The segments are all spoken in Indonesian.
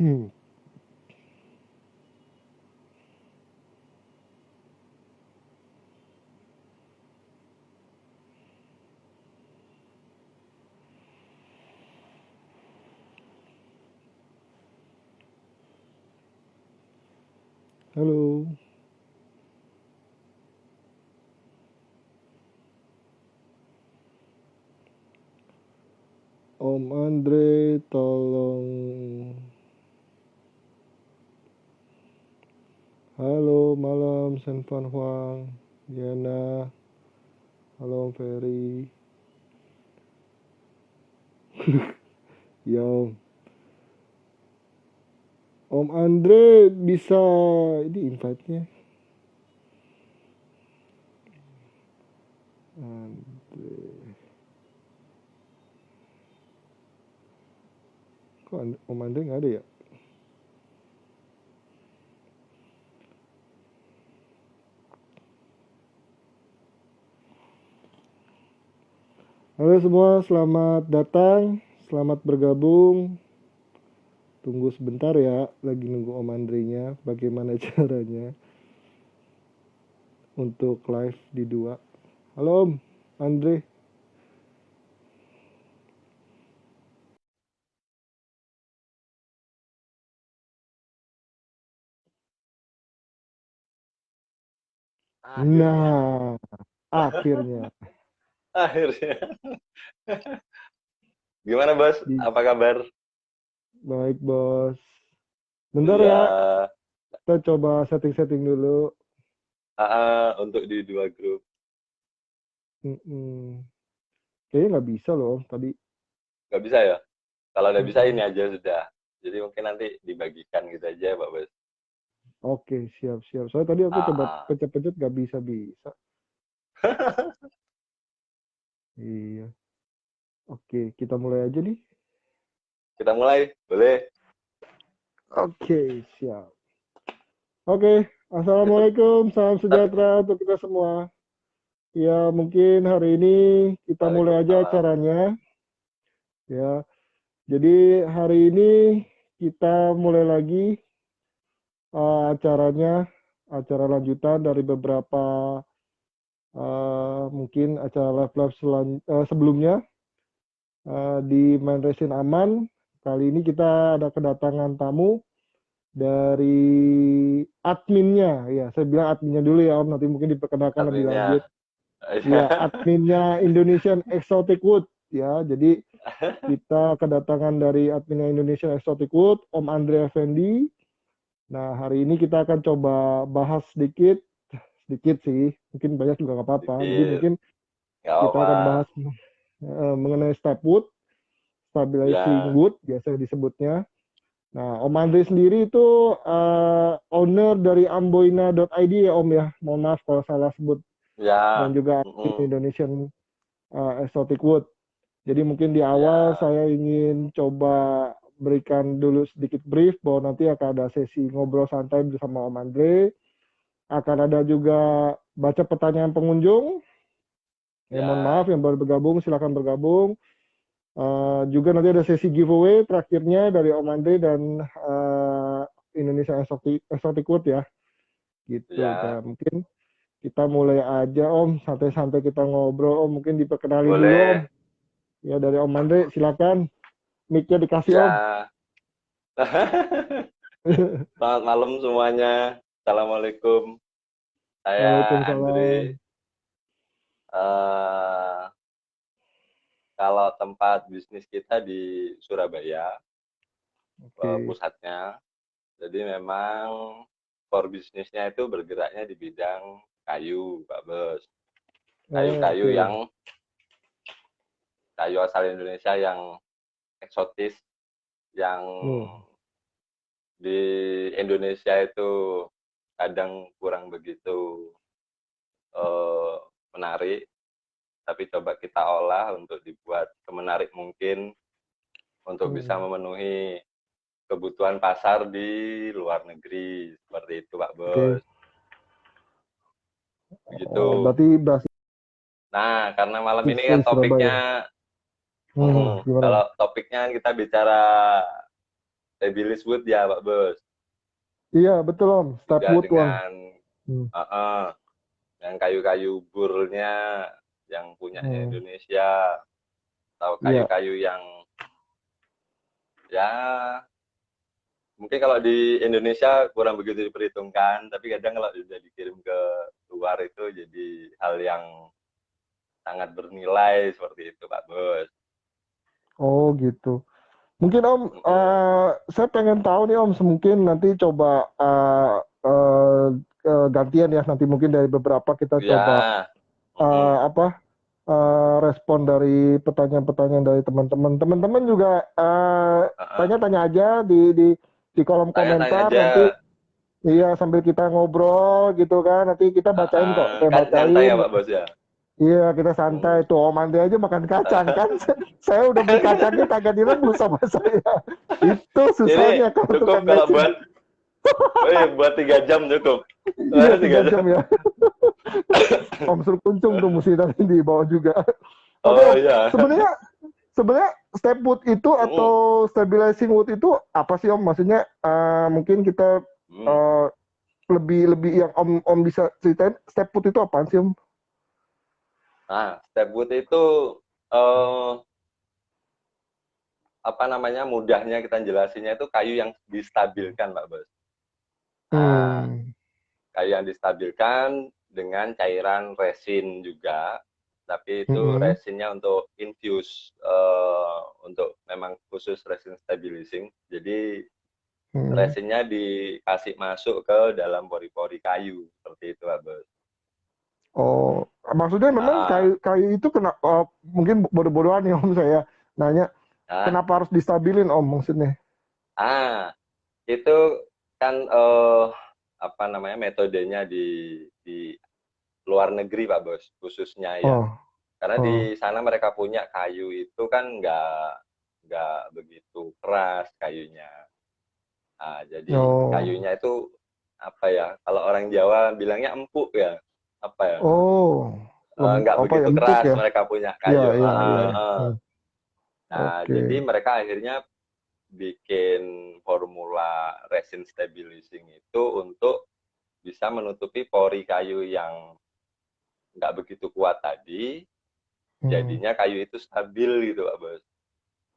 Halo, Om Andre, tolong. Halo, malam, Sen Fan Huang, Diana. Halo, Om Ferry. Ya, Om Andre bisa ini invite-nya. Andre. Kok Om Andre nggak ada ya? Halo semua, selamat datang, selamat bergabung. Tunggu sebentar ya, lagi nunggu Om Andre-nya. Bagaimana caranya untuk live di dua? Halo Om Andre. Akhirnya. Nah, akhirnya. Akhirnya. Gimana, Bos? Apa kabar? Baik, Bos. Bentar Iya. ya, kita coba setting-setting dulu. Untuk di dua grup. Kayaknya nggak bisa loh Om tadi. Nggak bisa ya? Kalau nggak bisa ini aja sudah. Jadi mungkin nanti dibagikan gitu aja, Pak Bos. Oke, siap-siap. Soalnya tadi aku coba Ah. pencet-pencet nggak bisa-bisa. Iya. Oke, kita mulai aja nih. Kita mulai, boleh? Oke, siap. Oke, Assalamualaikum, salam sejahtera untuk kita semua. Ya, mungkin hari ini kita mulai aja Waalaikumsalam. acaranya. Ya, jadi hari ini kita mulai lagi acaranya, acara lanjutan dari beberapa mungkin acara live-live sebelumnya di Main Resin Aman. Kali ini kita ada kedatangan tamu dari adminnya. Ya, saya bilang adminnya dulu ya Om, nanti mungkin diperkenalkan lebih lanjut. Adminnya. Ya, adminnya Indonesian Exotic Wood. Ya, jadi kita kedatangan dari adminnya Indonesian Exotic Wood, Om Andre Effendi. Nah, hari ini kita akan coba bahas sedikit sih, mungkin banyak juga nggak apa-apa. Jadi mungkin Nggak kita apa-apa. akan bahas mengenai step wood, stabilizing Ya. wood, biasa disebutnya. Nah, Om Andre sendiri itu owner dari amboina.id ya Om ya. Mohon maaf kalau salah sebut. Ya. Dan juga Indonesian Exotic Wood. Jadi mungkin di awal saya ingin coba berikan dulu sedikit brief bahwa nanti akan ada sesi ngobrol santai bersama Om Andre. Akan ada juga baca pertanyaan pengunjung. Mohon maaf yang baru bergabung, silakan bergabung. Juga nanti ada sesi giveaway terakhirnya dari Om Andre dan Indonesia Exotic Wood ya. Gitu. Ya. Nah, mungkin kita mulai aja Om, santai-santai kita ngobrol Om. Mungkin diperkenalin Boleh. dulu Om. Ya dari Om Andre, silakan. Mic-nya dikasih Om. Selamat malam semuanya. Assalamualaikum. Saya Andre. Kalau tempat bisnis kita di Surabaya, pusatnya. Jadi memang core bisnisnya itu bergeraknya di bidang kayu, Pak Bos. Kayu-kayu yang kayu asal Indonesia yang eksotis, yang di Indonesia itu kadang kurang begitu menarik, tapi coba kita olah untuk dibuat semenarik mungkin untuk bisa memenuhi kebutuhan pasar di luar negeri, seperti itu Pak Bos. Begitu. Berarti Nah, karena malam ini kan topiknya, kalau topiknya kita bicara stabilis wood ya Pak Bos. Iya, betul Om. Step Juga wood Om. dengan Hmm. yang kayu-kayu burlnya yang punyanya Hmm. Indonesia, atau Iya. kayu-kayu yang ya mungkin kalau di Indonesia kurang begitu diperhitungkan, tapi kadang kalau sudah dikirim ke luar itu jadi hal yang sangat bernilai seperti itu Pak Bos. Oh gitu. Mungkin Om, Mm-mm. saya pengen tahu nih Om, mungkin nanti coba gantian ya, nanti mungkin dari beberapa kita coba Ya, mm-mm. apa respon dari pertanyaan-pertanyaan dari teman-teman. Teman-teman juga Uh-uh. tanya-tanya aja di kolom Tanya-tanya komentar aja. nanti. Iya, sambil kita ngobrol gitu kan, nanti kita bacain kok. Saya Kan nyantai ya bacain. Pak Bos ya. Iya, kita santai Hmm. tuh. Om Andri aja makan kacang kan. Saya udah beli kacangnya kagak direbus sama saya. Itu Ini susahnya kalau cukup tukang kalau resin. buat 3 jam cukup. Iya, Tiga 3 jam jam. ya. Om suruh kuncung tuh mesti nanti dibawa juga. Oke Oh Om, iya. sebenarnya sebenarnya step wood itu atau Mm. stabilizing wood itu apa sih Om? Maksudnya mungkin kita Hmm. eh, lebih lebih yang Om bisa ceritain step wood itu apaan sih Om? Nah, step wood itu eh, apa namanya mudahnya kita jelasinnya itu kayu yang distabilkan Pak Bos. Nah, Hmm. kayu yang distabilkan dengan cairan resin juga, tapi itu Mm-mm. resinnya untuk infuse, untuk memang khusus resin stabilizing. Jadi Mm-mm. resinnya dikasih masuk ke dalam pori-pori kayu seperti itu Pak Bos. Oh, maksudnya memang Ah, kayu kayu itu kena mungkin bodoh-bodohan ya Om saya nanya ah, kenapa harus distabilin Om maksudnya? ah, itu kan apa namanya metodenya di luar negeri Pak Bos khususnya ya, Oh, karena di oh, sana mereka punya kayu itu kan nggak begitu keras kayunya. Nah, jadi oh, kayunya itu apa ya, kalau orang Jawa bilangnya empuk ya, apa ya, oh, nggak apa ya begitu empuk keras ya? mereka punya Iya, kayu. iya, iya, iya. Hmm. Nah, Oke. jadi mereka akhirnya bikin formula resin stabilizing itu untuk bisa menutupi pori kayu yang nggak begitu kuat tadi, Hmm. jadinya kayu itu stabil gitu Pak Bos.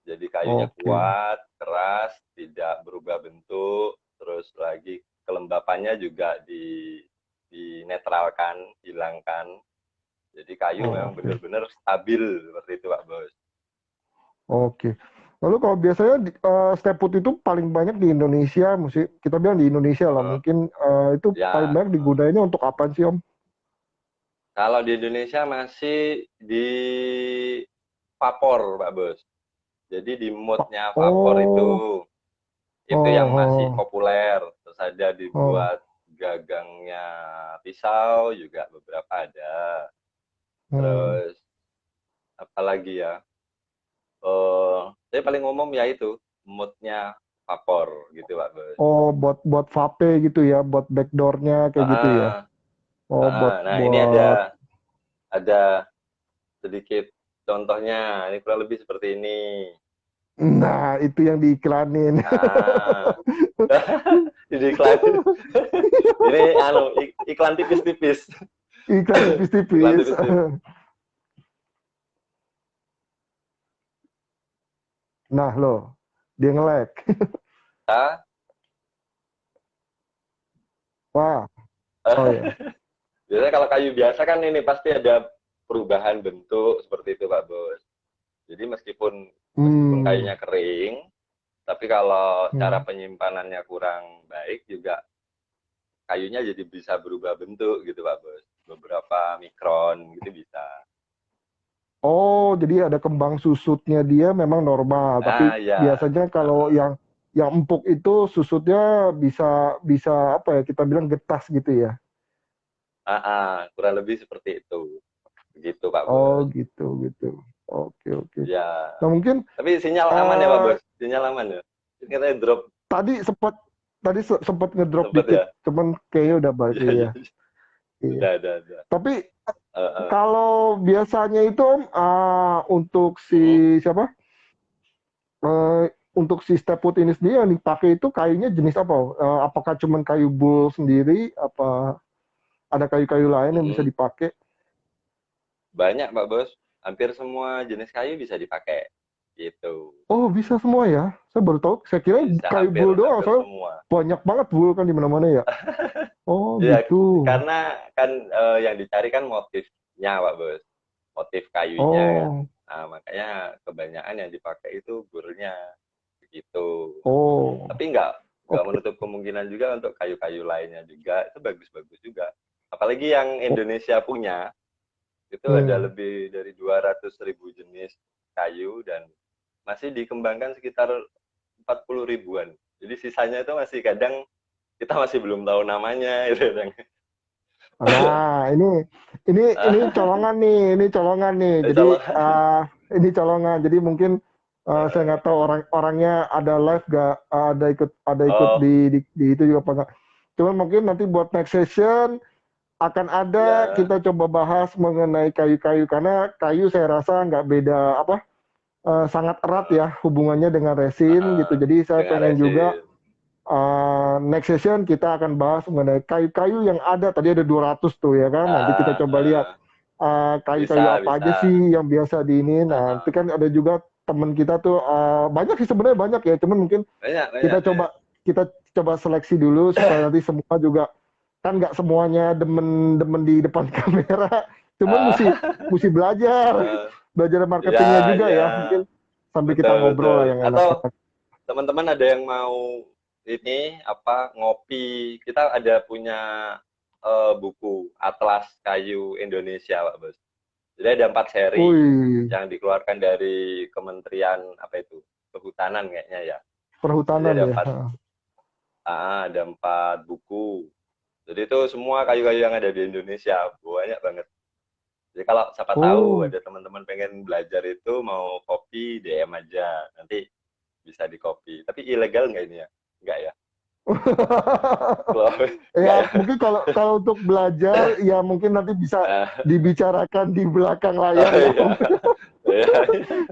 Jadi kayunya Oke. kuat, keras, tidak berubah bentuk, terus lagi kelembapannya juga dinetralkan, hilangkan. Jadi kayu memang Oke. benar-benar stabil seperti itu Pak Bos. Oke. Lalu kalau biasanya step food itu paling banyak di Indonesia, mesti kita bilang di Indonesia lah. Uh, Mungkin itu paling ya, banyak digunainnya untuk apa sih Om? kalau di Indonesia masih di vapor Pak Bos. Jadi di moodnya vapor Oh, itu yang masih oh, populer. Terus ada oh, oh. dibuat gagangnya pisau juga beberapa ada. Hmm. Terus apalagi ya, saya paling umum ya itu moodnya vapor gitu Pak Bos. Oh, buat buat vape gitu ya, buat backdoornya kayak gitu ya. Ah, Oh, buat nah ini buat. ada sedikit contohnya. Ini kurang lebih seperti ini. Nah, itu yang diiklanin. Ah, ini iklan. Ini iklan tipis-tipis. Iklan Iklan tipis-tipis. tipis-tipis. Nah, loh, dia nge-lag. Ah, Wah, oh ya. biasanya kalau kayu biasa kan ini pasti ada perubahan bentuk seperti itu Pak Bos. Jadi meskipun Hmm. kayunya kering, tapi kalau cara Hmm. penyimpanannya kurang baik juga kayunya jadi bisa berubah bentuk gitu Pak Bos. Beberapa mikron gitu bisa. Oh, jadi ada kembang susutnya dia memang normal, tapi Ah ya, biasanya kalau yang empuk itu susutnya bisa bisa apa ya kita bilang getas gitu ya. kurang lebih seperti itu. Begitu Pak Oh, Bos. gitu gitu. Oke oke. Ya, Nah mungkin tapi sinyal aman ya Pak eh Bos? Sinyal aman ya? Ini katanya drop tadi sempat ngedrop sempet dikit, ya? cuman kayaknya udah balik. Iya, iya. Iya iya. Udah. Tapi Uh, uh. kalau biasanya itu Om, untuk si Mm-mm. siapa? Eh, untuk si step wood ini sendiri yang dipakai itu kayunya jenis apa? Apakah cuma kayu bul sendiri? Apa ada kayu-kayu lain yang bisa Mm-mm. dipakai? Banyak Pak Bos, hampir semua jenis kayu bisa dipakai gitu. Oh, bisa semua ya? Saya baru tahu. Saya kira Bisa kayu hampir bul doang. hampir Soalnya semua. banyak banget bul kan di mana-mana ya. Oh, Ya, gitu. karena kan yang dicari kan motifnya Pak Bos, motif kayunya kan. Oh, Nah, makanya kebanyakan yang dipakai itu burnya begitu. oh, Tapi nggak oke. menutup kemungkinan juga untuk kayu-kayu lainnya juga itu bagus-bagus juga. Apalagi yang Oh, Indonesia punya itu ada hmm. lebih dari 200.000 jenis kayu dan masih dikembangkan sekitar 40 ribuan. Jadi sisanya itu masih kadang kita masih belum tahu namanya gitu. Nah, ini colongan nih, ini colongan nih. Jadi Kalau ini colongan. Jadi mungkin saya nggak tahu orangnya ada live gak, ada ikut oh di itu juga apa nggak. Cuman mungkin nanti buat next session akan ada ya, kita coba bahas mengenai kayu-kayu karena kayu saya rasa nggak beda apa sangat erat ya hubungannya dengan resin gitu. Jadi saya dengan pengen juga resin. next session kita akan bahas mengenai kayu-kayu yang ada. Tadi ada 200 tuh ya kan. Nanti kita coba lihat kayu-kayu Bisa apa bisa. aja sih yang biasa di ini. Nah, nanti kan ada juga teman kita tuh banyak sih sebenarnya banyak ya. Cuman mungkin Banyak banyak kita banyak. coba kita coba seleksi dulu supaya nanti semua juga kan nggak semuanya demen-demen di depan kamera. Cuman Ah, mesti belajar ah, belajar ya marketingnya juga ya, ya. Mungkin sambil kita betul ngobrol betul. lah yang Atau enak-enak. teman-teman ada yang mau ini apa ngopi, kita ada punya buku Atlas Kayu Indonesia Pak Bos. Jadi ada 4 seri Wih, yang dikeluarkan dari Kementerian apa itu Kehutanan kayaknya ya. Jadi perhutanan ada ya. empat ada 4 buku. Jadi itu semua kayu-kayu yang ada di Indonesia banyak banget. Jadi kalau siapa tahu Oh. ada teman-teman pengen belajar itu mau kopi DM aja nanti bisa di copy. Tapi ilegal nggak ini ya? Nggak ya? Kalau nggak Ya ya? mungkin kalau kalau untuk belajar ya mungkin nanti bisa Ah, dibicarakan di belakang layar oh ya iya, Om. iya,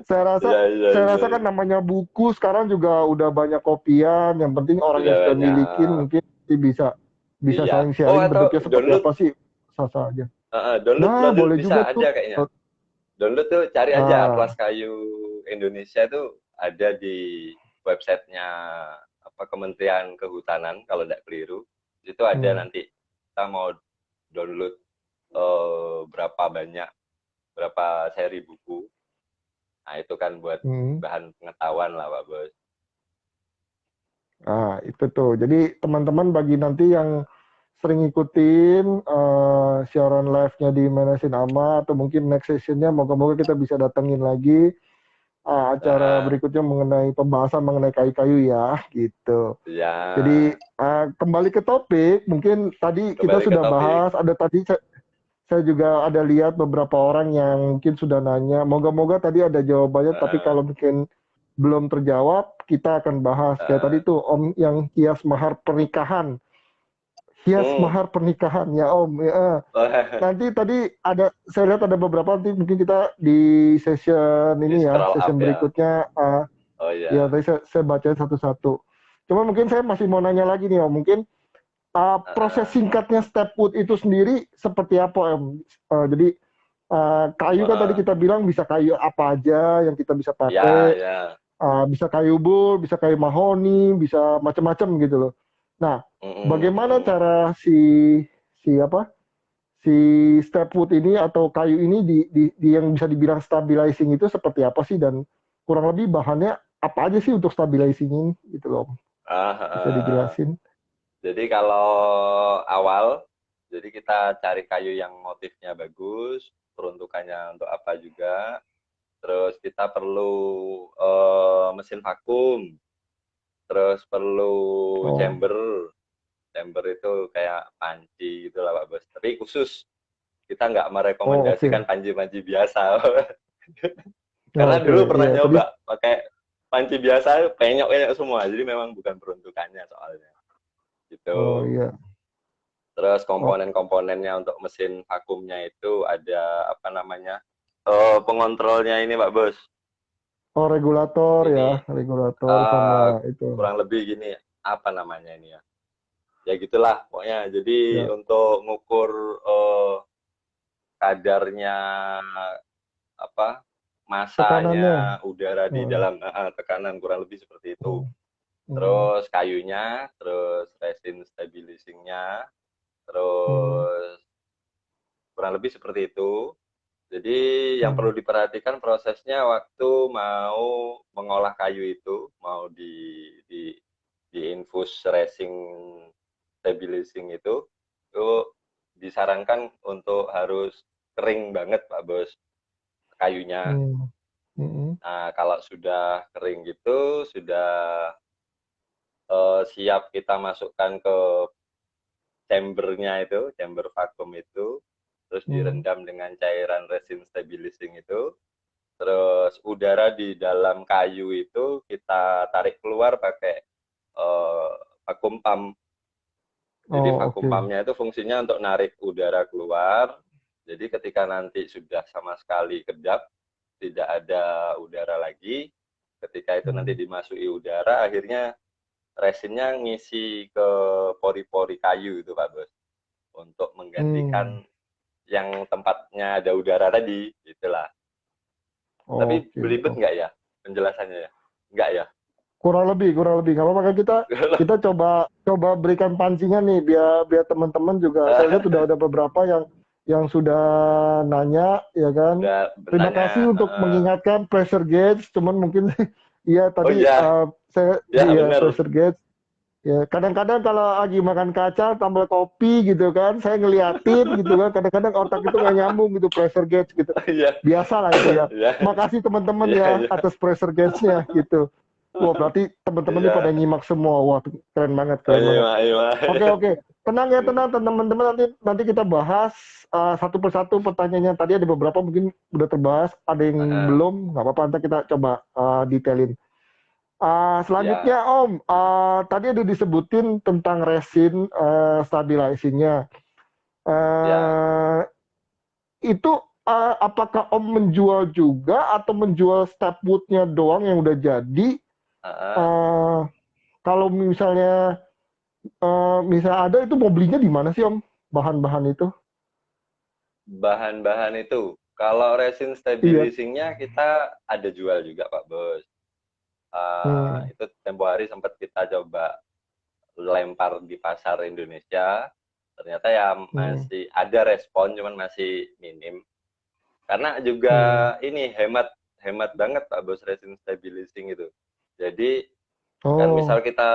Saya rasa iya, iya, saya iya, rasa kan iya. namanya buku sekarang juga udah banyak kopian. Yang penting orang Sudah yang sudah milikin banyak. mungkin nanti bisa bisa Iya. saling Oh sharing atau bentuknya seperti download, apa sih sah-sah aja. download, Nah download boleh juga bisa tuh. ada kayaknya. Download tuh cari aja Atlas Ah, Kayu Indonesia tuh ada di websitenya apa Kementerian Kehutanan kalau tidak keliru. Itu ada hmm, nanti kita mau download berapa banyak berapa seri buku. Nah, itu kan buat hmm. bahan pengetahuan lah Pak Bos. Ah, itu tuh. Jadi teman-teman bagi nanti yang sering ngikutin siaran live-nya di Manasin Ama atau mungkin next session-nya moga-moga kita bisa datengin lagi acara Nah, berikutnya mengenai pembahasan mengenai kayu-kayu ya gitu. Jadi ya kembali ke topik, mungkin tadi kita kembali ke sudah topik. bahas, ada tadi saya juga ada lihat beberapa orang yang mungkin sudah nanya, moga-moga tadi ada jawabannya, tapi Heeh, kalau mungkin belum terjawab, kita akan bahas. Kayak tadi heeh. tuh Om yang hias mahar pernikahan. Hias Hmm. mahar pernikahan ya Om. Ya. Nanti tadi saya lihat ada beberapa nanti mungkin kita di session Di ini ya, scroll up session ya. berikutnya Oh ya ya. tadi saya bacain satu-satu. Cuma mungkin saya masih mau nanya lagi nih Om, mungkin proses Heeh, singkatnya step wood itu sendiri seperti apa Om? Jadi kayu kan tadi heeh. kita bilang bisa kayu apa aja yang kita bisa Ya, pakai, ya. bisa kayu bul, bisa kayu mahoni, bisa macam-macam gitu loh. Nah, Mm-mm, bagaimana mm-mm. cara si si apa si stepwood ini atau kayu ini di yang bisa dibilang stabilizing itu seperti apa sih dan kurang lebih bahannya apa aja sih untuk stabilizing ini gitu loh Ah, bisa ah, ah. dijelasin. Jadi kalau awal, jadi kita cari kayu yang motifnya bagus, peruntukannya untuk apa juga. Terus kita perlu mesin vakum, terus perlu Oh, chamber. Chamber itu kayak panci gitu lah Pak Bos. Tapi khusus, kita nggak oh oke. merekomendasikan panci-panci biasa. Oh, Karena oke dulu pernah iya tadi. nyoba pakai panci biasa, penyok-penyok semua. Jadi memang bukan peruntukannya soalnya. Gitu. Oh iya. Terus Oh, komponen-komponennya untuk mesin vakumnya itu ada apa namanya? Pengontrolnya ini Pak Bos. Oh, regulator ya, Ini regulator sama eh, itu. kurang lebih gini, apa namanya ini ya? Ya gitulah pokoknya. Jadi Ya, untuk ngukur kadarnya apa tekanannya. masanya udara di Oh, dalam tekanan kurang lebih seperti itu. oh, hmm, Terus kayunya, terus resin stabilizingnya, hmm, terus kurang lebih seperti itu. Jadi yang hmm, perlu diperhatikan prosesnya waktu mau mengolah kayu itu, mau di infus resin stabilizing itu disarankan untuk harus kering banget Pak Bos kayunya. hmm, hmm, Nah, kalau sudah kering gitu, sudah siap kita masukkan ke chambernya itu, chamber vakum itu, terus hmm. direndam dengan cairan resin stabilizing itu, terus udara di dalam kayu itu kita tarik keluar pakai uh, vakum pump. Jadi Oh, vakum oke. pumpnya itu fungsinya untuk narik udara keluar. Jadi ketika nanti sudah sama sekali kedap, tidak ada udara lagi, ketika itu nanti Hmm, dimasuki udara, akhirnya resinnya ngisi ke pori-pori kayu itu Pak Bos, untuk hmm. menggantikan yang tempatnya ada udara tadi, itulah. Tapi Oke, belibet oke. nggak ya penjelasannya ya? Nggak ya? Kurang lebih, kurang lebih. Kalau maka kita coba coba berikan pancingan nih biar biar teman-teman juga. Saya lihat sudah ada beberapa yang sudah nanya, ya kan. Udah Terima bertanya. kasih untuk mengingatkan pressure gauge. Cuman mungkin iya Oh tadi iya, saya ya iya benar. pressure gauge. Ya, kadang-kadang kalau lagi makan kacang tambah kopi gitu kan, saya ngeliatin gitu kan, kadang-kadang otak itu nggak nyambung gitu pressure gauge gitu. Iya, Biasa lah itu ya. iya, Makasih teman-teman iya, ya iya, atas pressure gauge-nya gitu. Wah, berarti teman-teman ini pada iya. nyimak semua. Wah, keren banget, Oh, keren iya, banget. Mak, iya, Mak. Oke, oke. Tenang ya, tenang teman-teman. Nanti nanti kita bahas satu persatu pertanyaannya. Tadi ada beberapa mungkin udah terbahas, ada yang Heeh, belum. Nggak apa-apa, nanti kita coba detailin. ya, Selanjutnya Om, tadi ada disebutin tentang resin stabilizingnya. ya. Uh, itu apakah Om menjual juga atau menjual step woodnya doang yang udah jadi? Heeh. Uh, Kalau misalnya ada itu mau belinya di mana sih Om? Bahan-bahan itu? Bahan-bahan itu, kalau resin Iya. stabilizingnya kita ada jual juga Pak Bos. Hmm. Itu tempo hari sempat kita coba lempar di pasar Indonesia. Ternyata ya Hmm. masih ada respon, cuman masih minim. Karena juga Hmm. ini hemat hemat banget Pak Bos resin stabilizing itu. Jadi kan Oh. misal kita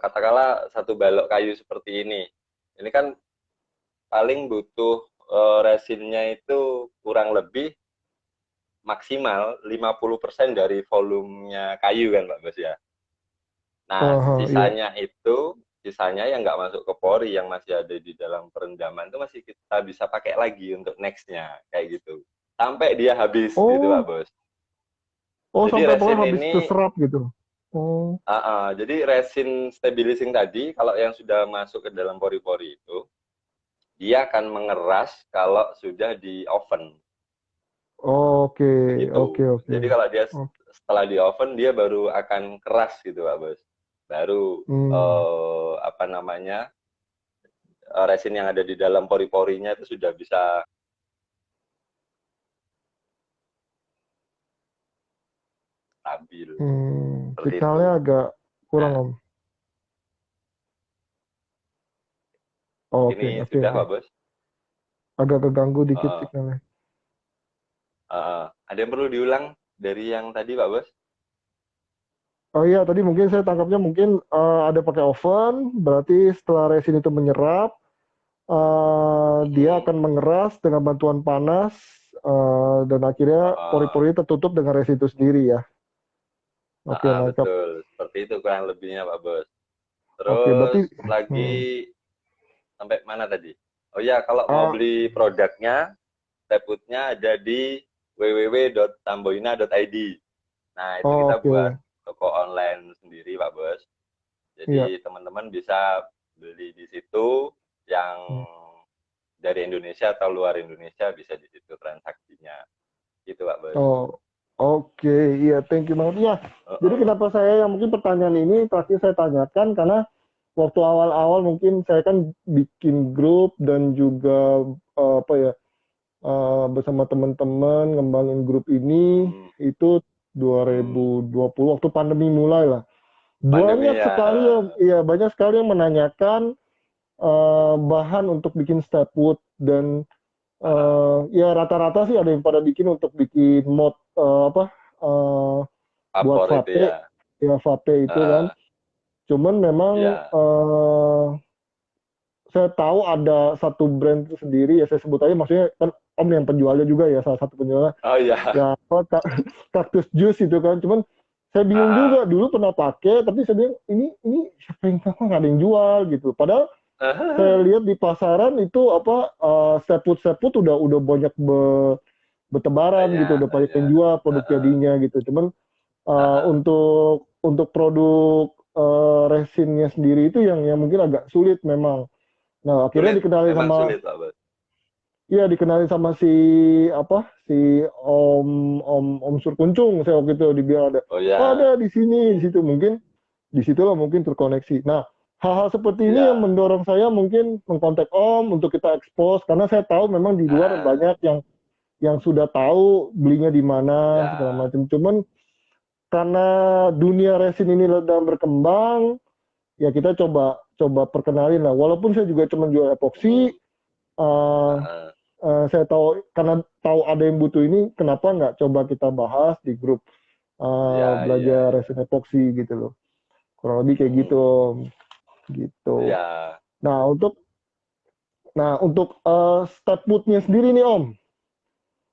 katakanlah satu balok kayu seperti ini. Ini kan paling butuh resinnya itu kurang lebih maksimal 50% dari volumenya kayu kan Pak Bos ya. Nah, Oh, iya. sisanya yang nggak masuk ke pori, yang masih ada di dalam perendaman itu masih kita bisa pakai lagi untuk next-nya, kayak gitu. Sampai dia habis gitu Pak Oh. Bos. Oh, Jadi sampai resin pokoknya habis ini keserap gitu. Oh. jadi resin stabilizing tadi kalau yang sudah masuk ke dalam pori-pori itu dia akan mengeras kalau sudah di oven Oke, oke, begitu. oke. Jadi kalau dia Oh. setelah di oven dia baru akan keras gitu Pak Bos. Baru Hmm. apa namanya resin yang ada di dalam pori-porinya itu sudah bisa stabil seperti Signalnya itu. agak kurang Nah, Om. Oh, oke, ini oke, sudah oke. Pak Bos. Agak keganggu dikit Uh, signalnya. ada yang perlu diulang dari yang tadi Pak Bos? Oh iya, tadi mungkin saya tangkapnya mungkin ada pakai oven, berarti setelah resin itu menyerap, dia Mm-mm. akan mengeras dengan bantuan panas, dan akhirnya pori-pori tertutup dengan resin itu sendiri ya. Oke, nangkap. Betul, seperti itu kurang lebihnya Pak Bos. Oke, berarti Terus lagi hmm, sampai mana tadi? Oh ya, kalau mau ah, beli produknya, stepwoodnya ada di www.tamboina.id. Nah, itu kita buat oke, toko online sendiri, Pak Bos. iya. Jadi teman-teman bisa beli di situ yang Hmm. dari Indonesia atau luar Indonesia bisa di situ transaksinya. Gitu Pak Bos. Oh, oke, iya, thank you banget. Ya, jadi Uh-uh. kenapa saya yang mungkin pertanyaan ini terakhir saya tanyakan karena waktu awal-awal mungkin saya kan bikin grup dan juga apa ya bersama teman-teman ngembangin grup ini Hmm, itu hmm. 2020 waktu pandemi mulai lah. Pandemi Banyak ya. sekali yang, ya banyak sekali yang menanyakan bahan untuk bikin stepwood dan ya rata-rata sih ada yang pada bikin untuk bikin mod eh, buat Vapor itu ya. vape ya vape itu kan. Uh, Cuman memang ya. saya tahu ada satu brand itu sendiri ya saya sebut aja maksudnya kan Om yang penjualnya juga ya salah satu penjualnya Oh iya. ya apa Cactus Juice itu kan cuman saya bingung Uh, juga dulu pernah pakai tapi saya bilang ini siapa yang tahu nggak ada yang jual gitu padahal saya lihat di pasaran itu apa seput udah banyak bertebaran gitu banyak, udah banyak yang banyak. jual Uh, produk uh, jadinya gitu cuman uh, uh. untuk produk resinnya sendiri itu yang mungkin agak sulit memang nah akhirnya Sulit, dikenali memang sama sulit Pak Bos. iya dikenali sama si Om Surkuncung saya waktu itu dibilang ada Oh oh, ya. ada di sini di situ mungkin disitulah mungkin terkoneksi nah hal-hal seperti ini yang Iya. mendorong saya mungkin mengkontak Om untuk kita expose karena saya tahu memang di luar Ah, banyak yang sudah tahu belinya di mana segala ya. macam cuman karena dunia resin ini sedang berkembang ya kita coba coba perkenalin lah walaupun saya juga cuma jual epoxy Hmm. eh, Uh, saya tahu karena tahu ada yang butuh ini, kenapa nggak coba kita bahas di grup ya, ya, belajar ya. resin epoxy gitu loh. Kurang lebih kayak gitu, Hmm. gitu. Ya. Nah untuk step woodnya sendiri nih Om,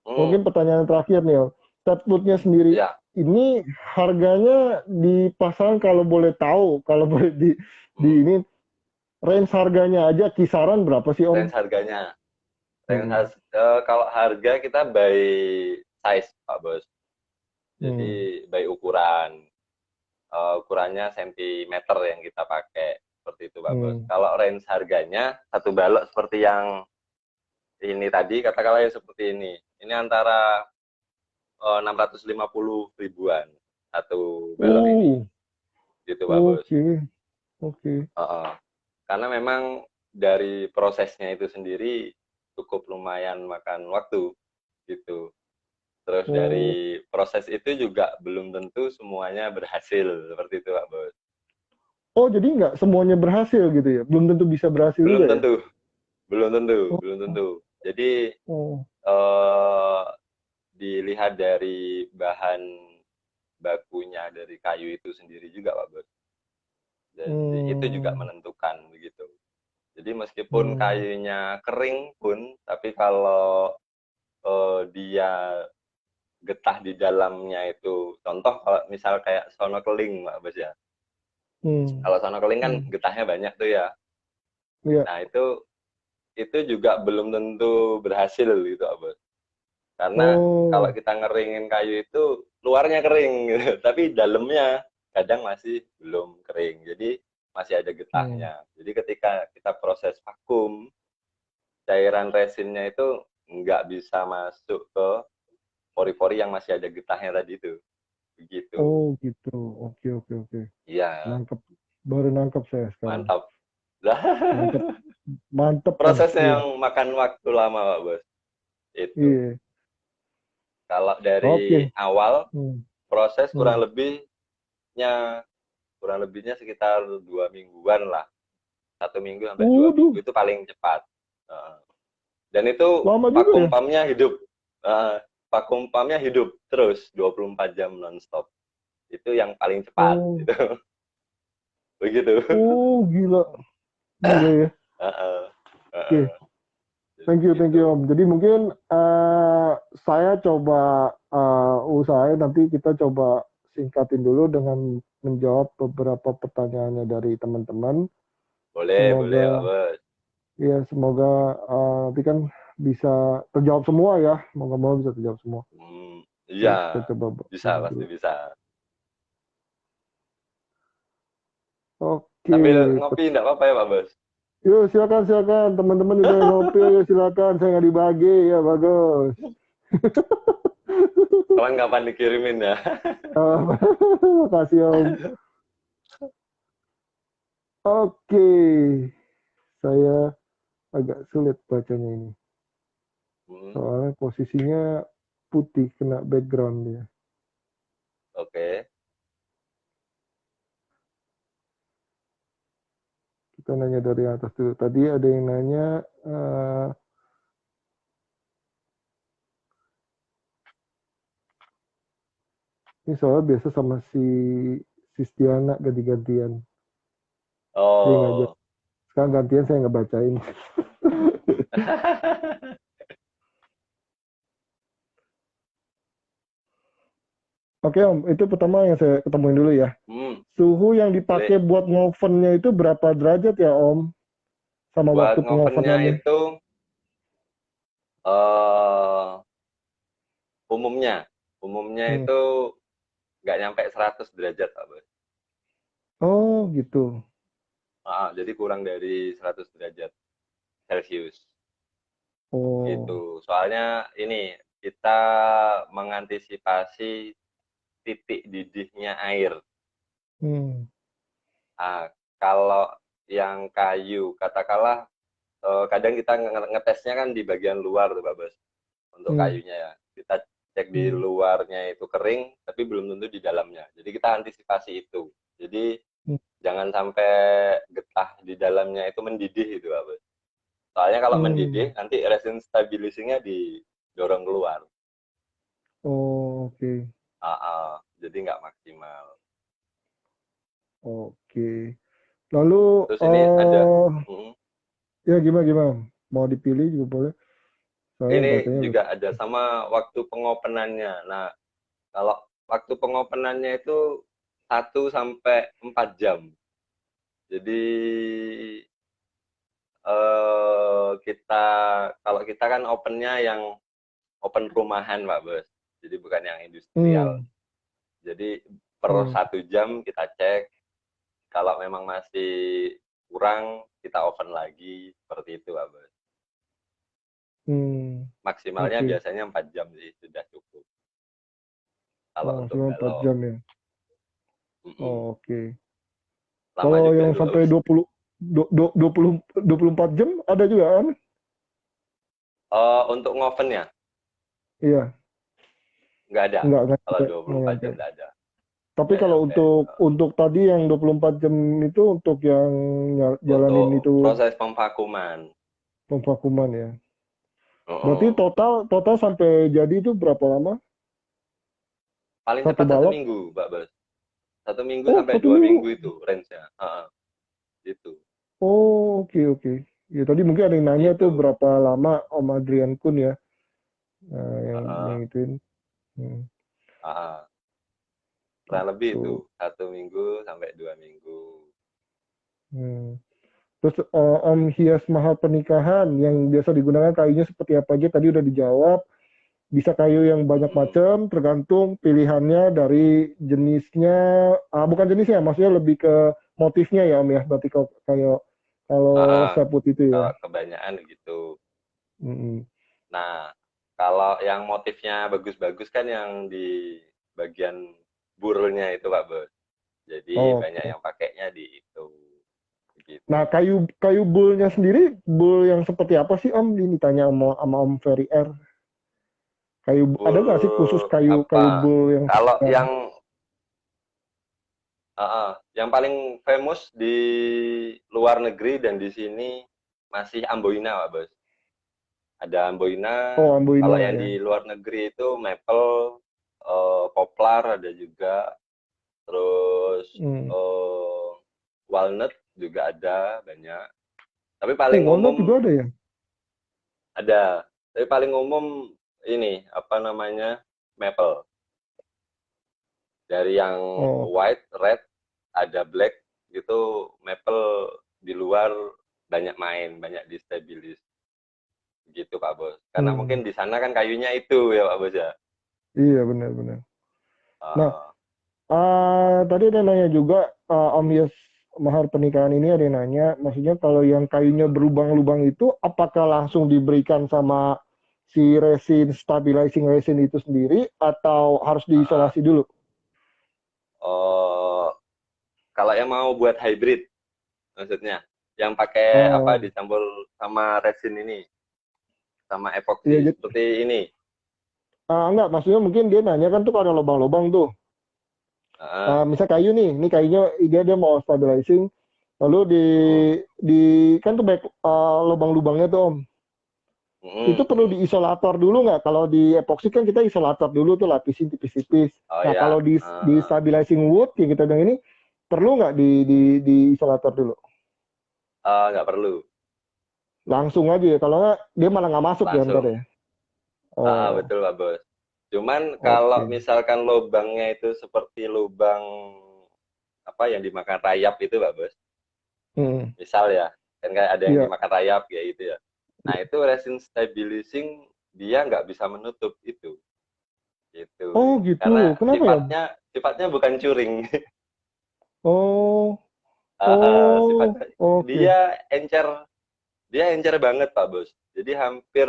Hmm. mungkin pertanyaan terakhir nih Om. Step woodnya sendiri Ya. ini harganya di pasaran kalau boleh tahu, kalau boleh di Hmm. ini range harganya aja kisaran berapa sih Om? Range harganya. Hmm. Kalau harga kita by size Pak Bos. Hmm. Jadi by ukuran. Ukurannya sentimeter yang kita pakai. Seperti itu Pak Bos. Hmm. Kalau range harganya, satu balok seperti yang ini tadi, katakanlah ya seperti ini. Ini antara 650 ribuan satu balok ini. Oh, Gitu Pak Bos. oke, oke. Uh, karena memang dari prosesnya itu sendiri cukup lumayan makan waktu gitu. Terus Oh, dari proses itu juga belum tentu semuanya berhasil seperti itu Pak Bos. oh jadi nggak semuanya berhasil gitu ya? Belum tentu bisa berhasil Belum juga ya? tentu, belum tentu, Oh, belum tentu. Jadi oh, eh, dilihat dari bahan bakunya dari kayu itu sendiri juga Pak Bos. Jadi itu juga hmm, menentukan begitu. Jadi meskipun hmm. kayunya kering pun, tapi kalau dia getah di dalamnya itu, contoh kalau misal kayak sono keling, Mbak Bos ya. Hmm, Kalau sono keling kan hmm. getahnya banyak tuh ya. Iya. Nah itu juga belum tentu berhasil gitu, Mbak Bos. Karena kalau Oh, kita ngeringin kayu itu luarnya kering, gitu. Tapi dalamnya kadang masih belum kering. Jadi masih ada hmm. getahnya. Jadi ketika kita proses vakum, cairan resinnya itu nggak bisa masuk ke pori-pori yang masih ada getahnya tadi itu. Begitu. Oh gitu. Oke, oke, oke. Iya, Nangkep. Baru nangkep saya sekarang. mantap. Lah, Mantep, mantep Om. prosesnya Iya, yang makan waktu lama, Pak Bos. Itu. iya. Kalau dari Oke. awal Hmm, proses hmm. kurang lebihnya sekitar 2 mingguan lah. 1 minggu sampai 2 minggu Waduh, itu paling cepat. Dan itu lama juga vakum ya? pumpnya hidup. Vakum pumpnya hidup terus 24 jam nonstop. Itu yang paling cepat. Oh, Itu. Begitu. oh gila, gila ya. Uh, uh, Oke. uh. Thank you Gitu. Om. Jadi mungkin saya coba usahain nanti kita coba singkatin dulu dengan menjawab beberapa pertanyaannya dari teman-teman. Boleh, boleh, Pak Semoga Bos. ya semoga nanti kan bisa terjawab semua ya. Moga-moga bisa terjawab semua. Iya, Oke, kita coba bisa, ini pasti dulu. bisa. Oke, Sambil ngopi enggak apa-apa ya, Pak Bos? Yuk silakan silakan teman-teman juga yang ngopi, yuk silakan, saya nggak dibagi ya bagus. Kapan kapan dikirimin ya. Makasih Om. Oke, saya agak sulit bacanya ini. Hmm, Soalnya posisinya putih kena background dia. oke. Kita nanya dari atas dulu. Tadi ada yang nanya, eh, ini soalnya biasa sama si Stiana ganti-gantian. Dia ngajak. Oh. Sekarang gantian saya nggak bacain. Oke Om, itu pertama yang saya ketemuin dulu ya. Hmm, Suhu yang dipakai boleh. buat ngovennya itu berapa derajat ya Om? Sama Buat waktu ngovennya pengovenannya? itu eh umumnya, umumnya Hmm. itu nggak nyampe 100 derajat, Pak Bos. Oh gitu. Jadi kurang dari 100 derajat Celcius Oh. gitu. Soalnya ini kita mengantisipasi titik didihnya air. Hmm. Ah, kalau yang kayu, katakanlah kadang kita ngetesnya kan di bagian luar tuh, Pak Bos, untuk Hmm. kayunya ya. Kita cek di Hmm. luarnya itu kering, tapi belum tentu di dalamnya. Jadi kita antisipasi itu. Jadi Hmm. jangan sampai getah di dalamnya itu mendidih itu, Pak Bos. Soalnya kalau Hmm. mendidih, nanti resin stabilisingnya didorong keluar. Oh, oke. Jadi nggak maksimal. Oke. Lalu, Terus ini ada, eh mm, ya gimana gimana? Mau dipilih juga boleh. Soalnya ini bacanya juga ada sama waktu pengopenannya. Nah, kalau waktu pengopenannya itu 1 sampai 4 jam. Jadi kita kalau kita kan opennya yang open rumahan, Pak Bos. Jadi bukan yang industrial. Hmm. Jadi per Hmm. 1 jam kita cek. Kalau memang masih kurang, kita open lagi seperti itu, Pak Bos. Hmm. Maksimalnya Oke. biasanya 4 jam sih sudah cukup kalau Oh, untuk cuma 4 balok. jam ya. Mm-mm. Oh, oke. Lama Kalau juga yang tuh, Pak sampai Bos. 24 jam ada juga kan? Untuk ngoven ya, Iya, nggak ada. nggak Kalau nyampe, nggak 24 nyampe. jam nggak ada. Tapi Nggak kalau nyampe. untuk tadi yang 24 jam itu untuk yang jalanin Untuk itu proses pemvakuman. pemvakuman ya. Berarti Uh-uh. total sampai jadi itu berapa lama? Paling Satu cepat satu balok? minggu, Mbak Bos. 1 minggu Oh, sampai satu 2 minggu minggu. itu range-nya. Gitu. Oh, oke oke. Ya tadi mungkin ada yang nanya tuh Gitu. berapa lama Om Adrian Kun ya, yang Uh-uh. ituin. Hmm, Uh-uh. Kurang lebih itu gitu. 1 minggu sampai 2 minggu. Hmm. Terus Om hias mahal pernikahan yang biasa digunakan kayunya seperti apa aja tadi udah dijawab. Bisa kayu yang banyak Mm-mm. macam, tergantung pilihannya dari jenisnya. Bukan jenisnya, maksudnya lebih ke motifnya ya Om ya. Berarti kalau kayak kalau Uh-uh. saput itu ya. Kalau kebanyakan gitu. Mm-mm. Nah, kalau yang motifnya bagus-bagus kan yang di bagian burulnya itu, Pak Bos. Jadi banyak Oke. yang pakainya di itu. Nah, Gitu. kayu kayu bullnya sendiri, bull yang seperti apa sih Om? Ini tanya sama Om Ferry R. Ada Bul nggak sih khusus kayu kayu apa? bull yang Kalau segar? yang paling famous di luar negeri dan di sini masih Amboina, Pak Bos. Ada Amboina. Oh, Kalau Amboina yang ya. di luar negeri itu maple, poplar ada juga. Terus Hmm. eh, walnut juga ada banyak. Tapi Oh, paling walnut umum juga ada ya? ada. Tapi paling umum ini apa namanya maple. Dari yang Oh. white, red, ada black gitu. Maple di luar banyak main, banyak distabilis gitu Pak Bos. Karena mungkin Hmm. di sana kan kayunya itu ya Pak Bos ya. Iya, benar-benar. Nah, Uh, tadi ada nanya juga Om Yus. mahar pernikahan ini ada yang nanya, maksudnya kalau yang kayunya berlubang-lubang itu apakah langsung diberikan sama si resin stabilizing resin itu sendiri atau harus Ah, diisolasi dulu? oh, kalau yang mau buat hybrid, maksudnya, yang pakai apa Oh, dicampur sama resin ini, sama iya, epoxy seperti ini. enggak, maksudnya mungkin dia nanya kan tuh kalau ada lubang-lubang tuh. Ah, Misal kayu nih, ini kayunya dia mau stabilizing, lalu mm, di kan tuh baik lubang-lubangnya tuh Om. Itu perlu mm. diisolator dulu nggak? Kalau di epoxy kan kita isolator dulu tuh lapisin tipis-tipis. Oh Nah kalau ya, di stabilizing wood yang kita bilang ini perlu nggak di isolator dulu? nggak perlu, Langsung aja ya. Kalau nggak dia malah nggak masuk ya ntar langsung. ya. Oh, Betul Pak Bos. Cuman kalau oke. misalkan lubangnya itu seperti lubang apa yang dimakan rayap itu Pak Bos. Hmm. Misal ya, kan kayak ada yang Iya. dimakan rayap kayak gitu ya. Nah itu resin stabilizing dia nggak bisa menutup itu, Oh gitu. gitu. Karena Kenapa ya? sifatnya bukan curing. Oh, oh, Sifatnya oke. dia encer, dia encer banget Pak Bos. Jadi hampir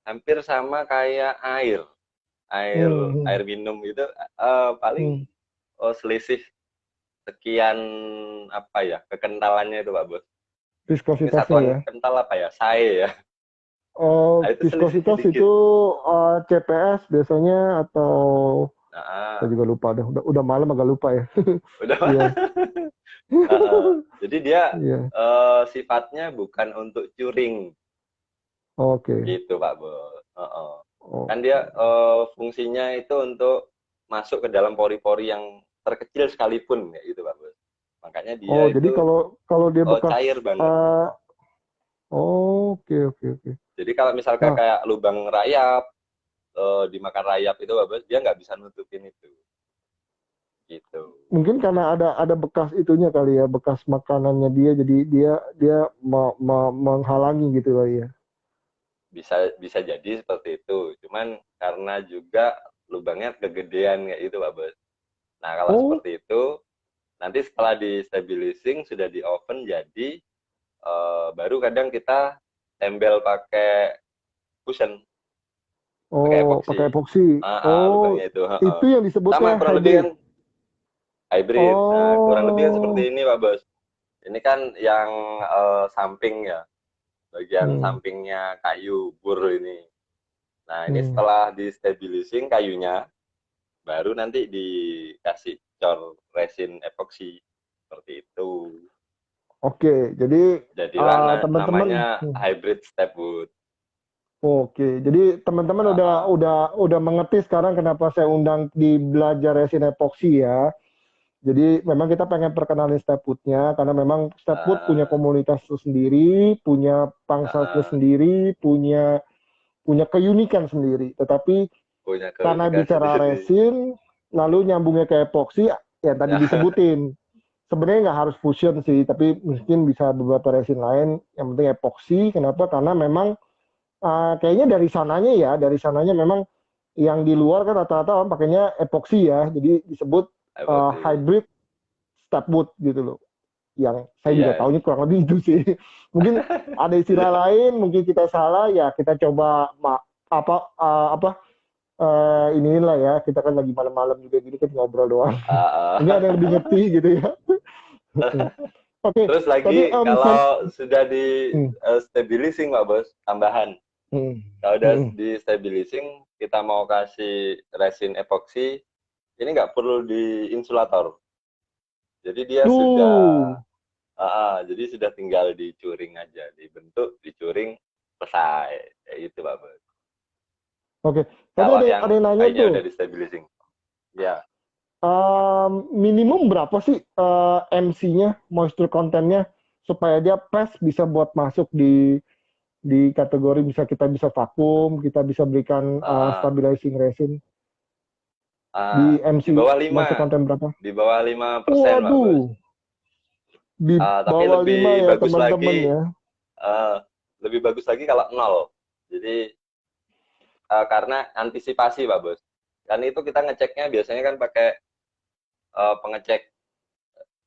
hampir sama kayak air Hmm, hmm, air minum gitu, paling hmm. selisih sekian apa ya kekentalannya itu Pak Bos. Mungkin Viskositasnya satuan ya. kental apa ya, SAE ya. Oh, Nah, itu selisih viskositas itu sedikit. CPS biasanya atau saya Nah, juga lupa deh. Udah malam agak lupa ya. udah. Iya. Jadi dia Iya. sifatnya bukan untuk curing Oke. gitu Pak Bos. Kan dia Oke. fungsinya itu untuk masuk ke dalam pori-pori yang terkecil sekalipun ya gitu Pak Bos. Makanya dia Oh, jadi itu kalau kalau dia bekas cair banget. eh oke, oke, oke. Jadi kalau misalkan Nah, kayak lubang rayap, dimakan rayap itu Pak Bos, dia nggak bisa nutupin itu gitu. mungkin karena ada bekas itunya kali ya, bekas makanannya dia jadi dia menghalangi gitu kali ya. Bisa bisa jadi seperti itu. Cuman karena juga lubangnya kegedean kayak gitu Pak Bos. Nah, kalau Oh, seperti itu, nanti setelah di stabilizing sudah di oven jadi baru kadang kita tempel pakai cushion, pakai oh, epoxy. pakai epoksi. Oh, Lubangnya itu. itu yang Sama disebutnya kurang lebih kan hybrid. hybrid. Nah, kurang lebih kan seperti Oh, ini Pak Bos. Ini kan yang samping ya, bagian hmm, sampingnya kayu bur ini. Nah, ini hmm. setelah di stabilizing kayunya, baru nanti dikasih cor resin epoxy seperti itu. Oke, jadi Jadilah teman-teman, namanya hybrid step wood. oke, jadi teman-teman udah mengerti sekarang kenapa saya undang di belajar resin epoksi ya. Jadi memang kita pengen perkenalin Stepwood-nya karena memang Stepwood punya Uh, komunitas sendiri, punya uh, pangsatnya uh, sendiri, punya punya keunikan sendiri. Tetapi Punya karena keunikan bicara sendiri. resin, lalu nyambungnya ke epoksi, ya tadi disebutin. Sebenarnya nggak harus fusion sih, tapi mungkin bisa beberapa resin lain. Yang penting epoksi. Kenapa? Karena memang kayaknya dari sananya memang yang di luar kan rata-rata orang pakainya epoksi ya, jadi disebut Epoxy. hybrid stepwood gitu loh. Yang saya juga Iya. tahunya kurang lebih itu sih. Mungkin ada istilah lain, mungkin kita salah ya kita coba apa inilah ya kita kan lagi malam-malam juga gini kan ngobrol doang. Uh, Mungkin ada yang lebih uh. ngerti gitu ya. Oke, Terus tadi lagi kalau sudah di stabilizing Pak Bos, tambahan. hmm, Kalau udah hmm. di stabilizing, kita mau kasih resin epoxy, ini nggak perlu di insulator. Jadi dia sudah, Tuh, jadi sudah tinggal dicuring aja, dibentuk, dicuring, selesai. Kayak gitu Pak Bos. oke. Tadi Kalau ada yang yang nanya kayaknya tuh, udah di stabilizing. Ya, minimum berapa sih MC-nya, moisture content-nya, supaya dia pas bisa buat masuk di kategori bisa kita bisa vakum, kita bisa berikan uh, stabilizing resin uh, di MC di bawah moisture 5, content berapa? di bawah 5% Pak Bos. Waduh, di Tapi bawah 5 lebih ya bagus teman-teman lagi, ya. uh, lebih bagus lagi kalau nol. Jadi karena antisipasi Pak Bos. Kan itu kita ngeceknya biasanya kan pakai pengecek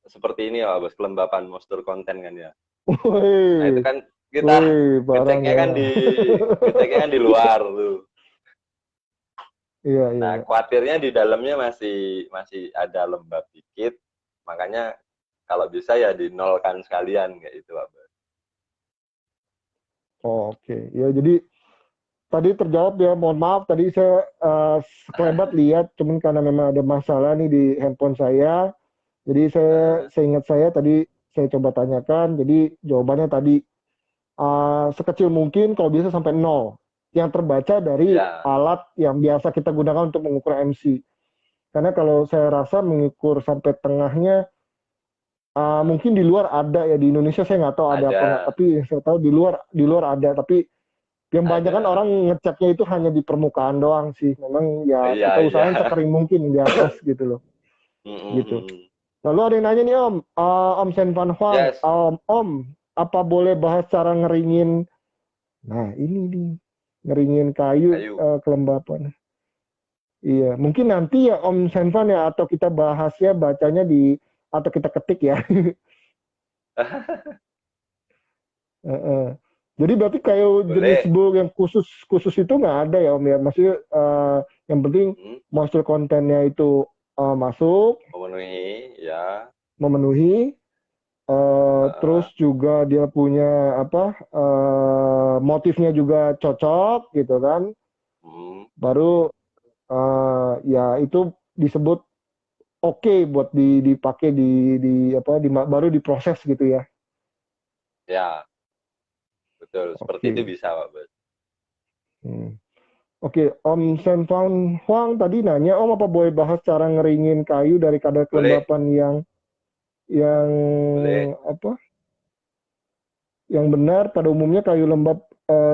seperti ini ya Pak Bos, kelembapan moisture content kan ya. Nah itu Woi, kan kita woi, barang ngeceknya ya. kan di luar tuh. Iya, iya, Nah iya. khawatirnya di dalamnya masih masih ada lembab dikit, makanya kalau bisa ya dinolkan sekalian kayak itu Pak Bos. Oh, oke. Ya, jadi tadi terjawab ya. Mohon maaf, tadi saya sekelebat lihat, cuman karena memang ada masalah nih di handphone saya. Jadi Heeh. seingat saya tadi saya coba tanyakan. Jadi jawabannya tadi sekecil mungkin, kalau bisa sampai nol. Yang terbaca dari Ya, alat yang biasa kita gunakan untuk mengukur MC. Karena kalau saya rasa mengukur sampai tengahnya, heeh. mungkin di luar ada ya, di Indonesia saya nggak tahu ada apa nggak. Ada, Tapi yang saya tahu di luar ada. Tapi yang banyak kan ada. orang ngeceknya itu hanya di permukaan doang sih. Memang Oh, ya iya kita iya. usahain sekering mungkin di atas gitu loh, Mm, gitu. mm. Lalu ada yang nanya nih Om, Om Sen Van Huang, Yes, Om, apa boleh bahas cara ngeringin? Nah ini nih, ngeringin kayu kayu. kelembapan. Iya, mungkin nanti ya Om Senvan ya, atau kita bahasnya bacanya atau kita ketik ya. Heeh. Jadi berarti kayu jenis Boleh. bulk yang khusus khusus itu nggak ada ya Om ya? Maksudnya yang penting Mm, moisture content-nya itu masuk, memenuhi ya. memenuhi, terus Heeh. juga dia punya apa motifnya juga cocok gitu kan. Mm, Baru ya itu disebut oke buat dipakai di apa baru diproses gitu ya. ya, betul. Seperti itu Oke. bisa, Pak Bos. Hmm. Oke, Om Sen Fan Huang tadi nanya, Om apa boleh bahas cara ngeringin kayu dari kadar Boleh, kelembapan yang boleh. apa? Yang benar pada umumnya kayu lembab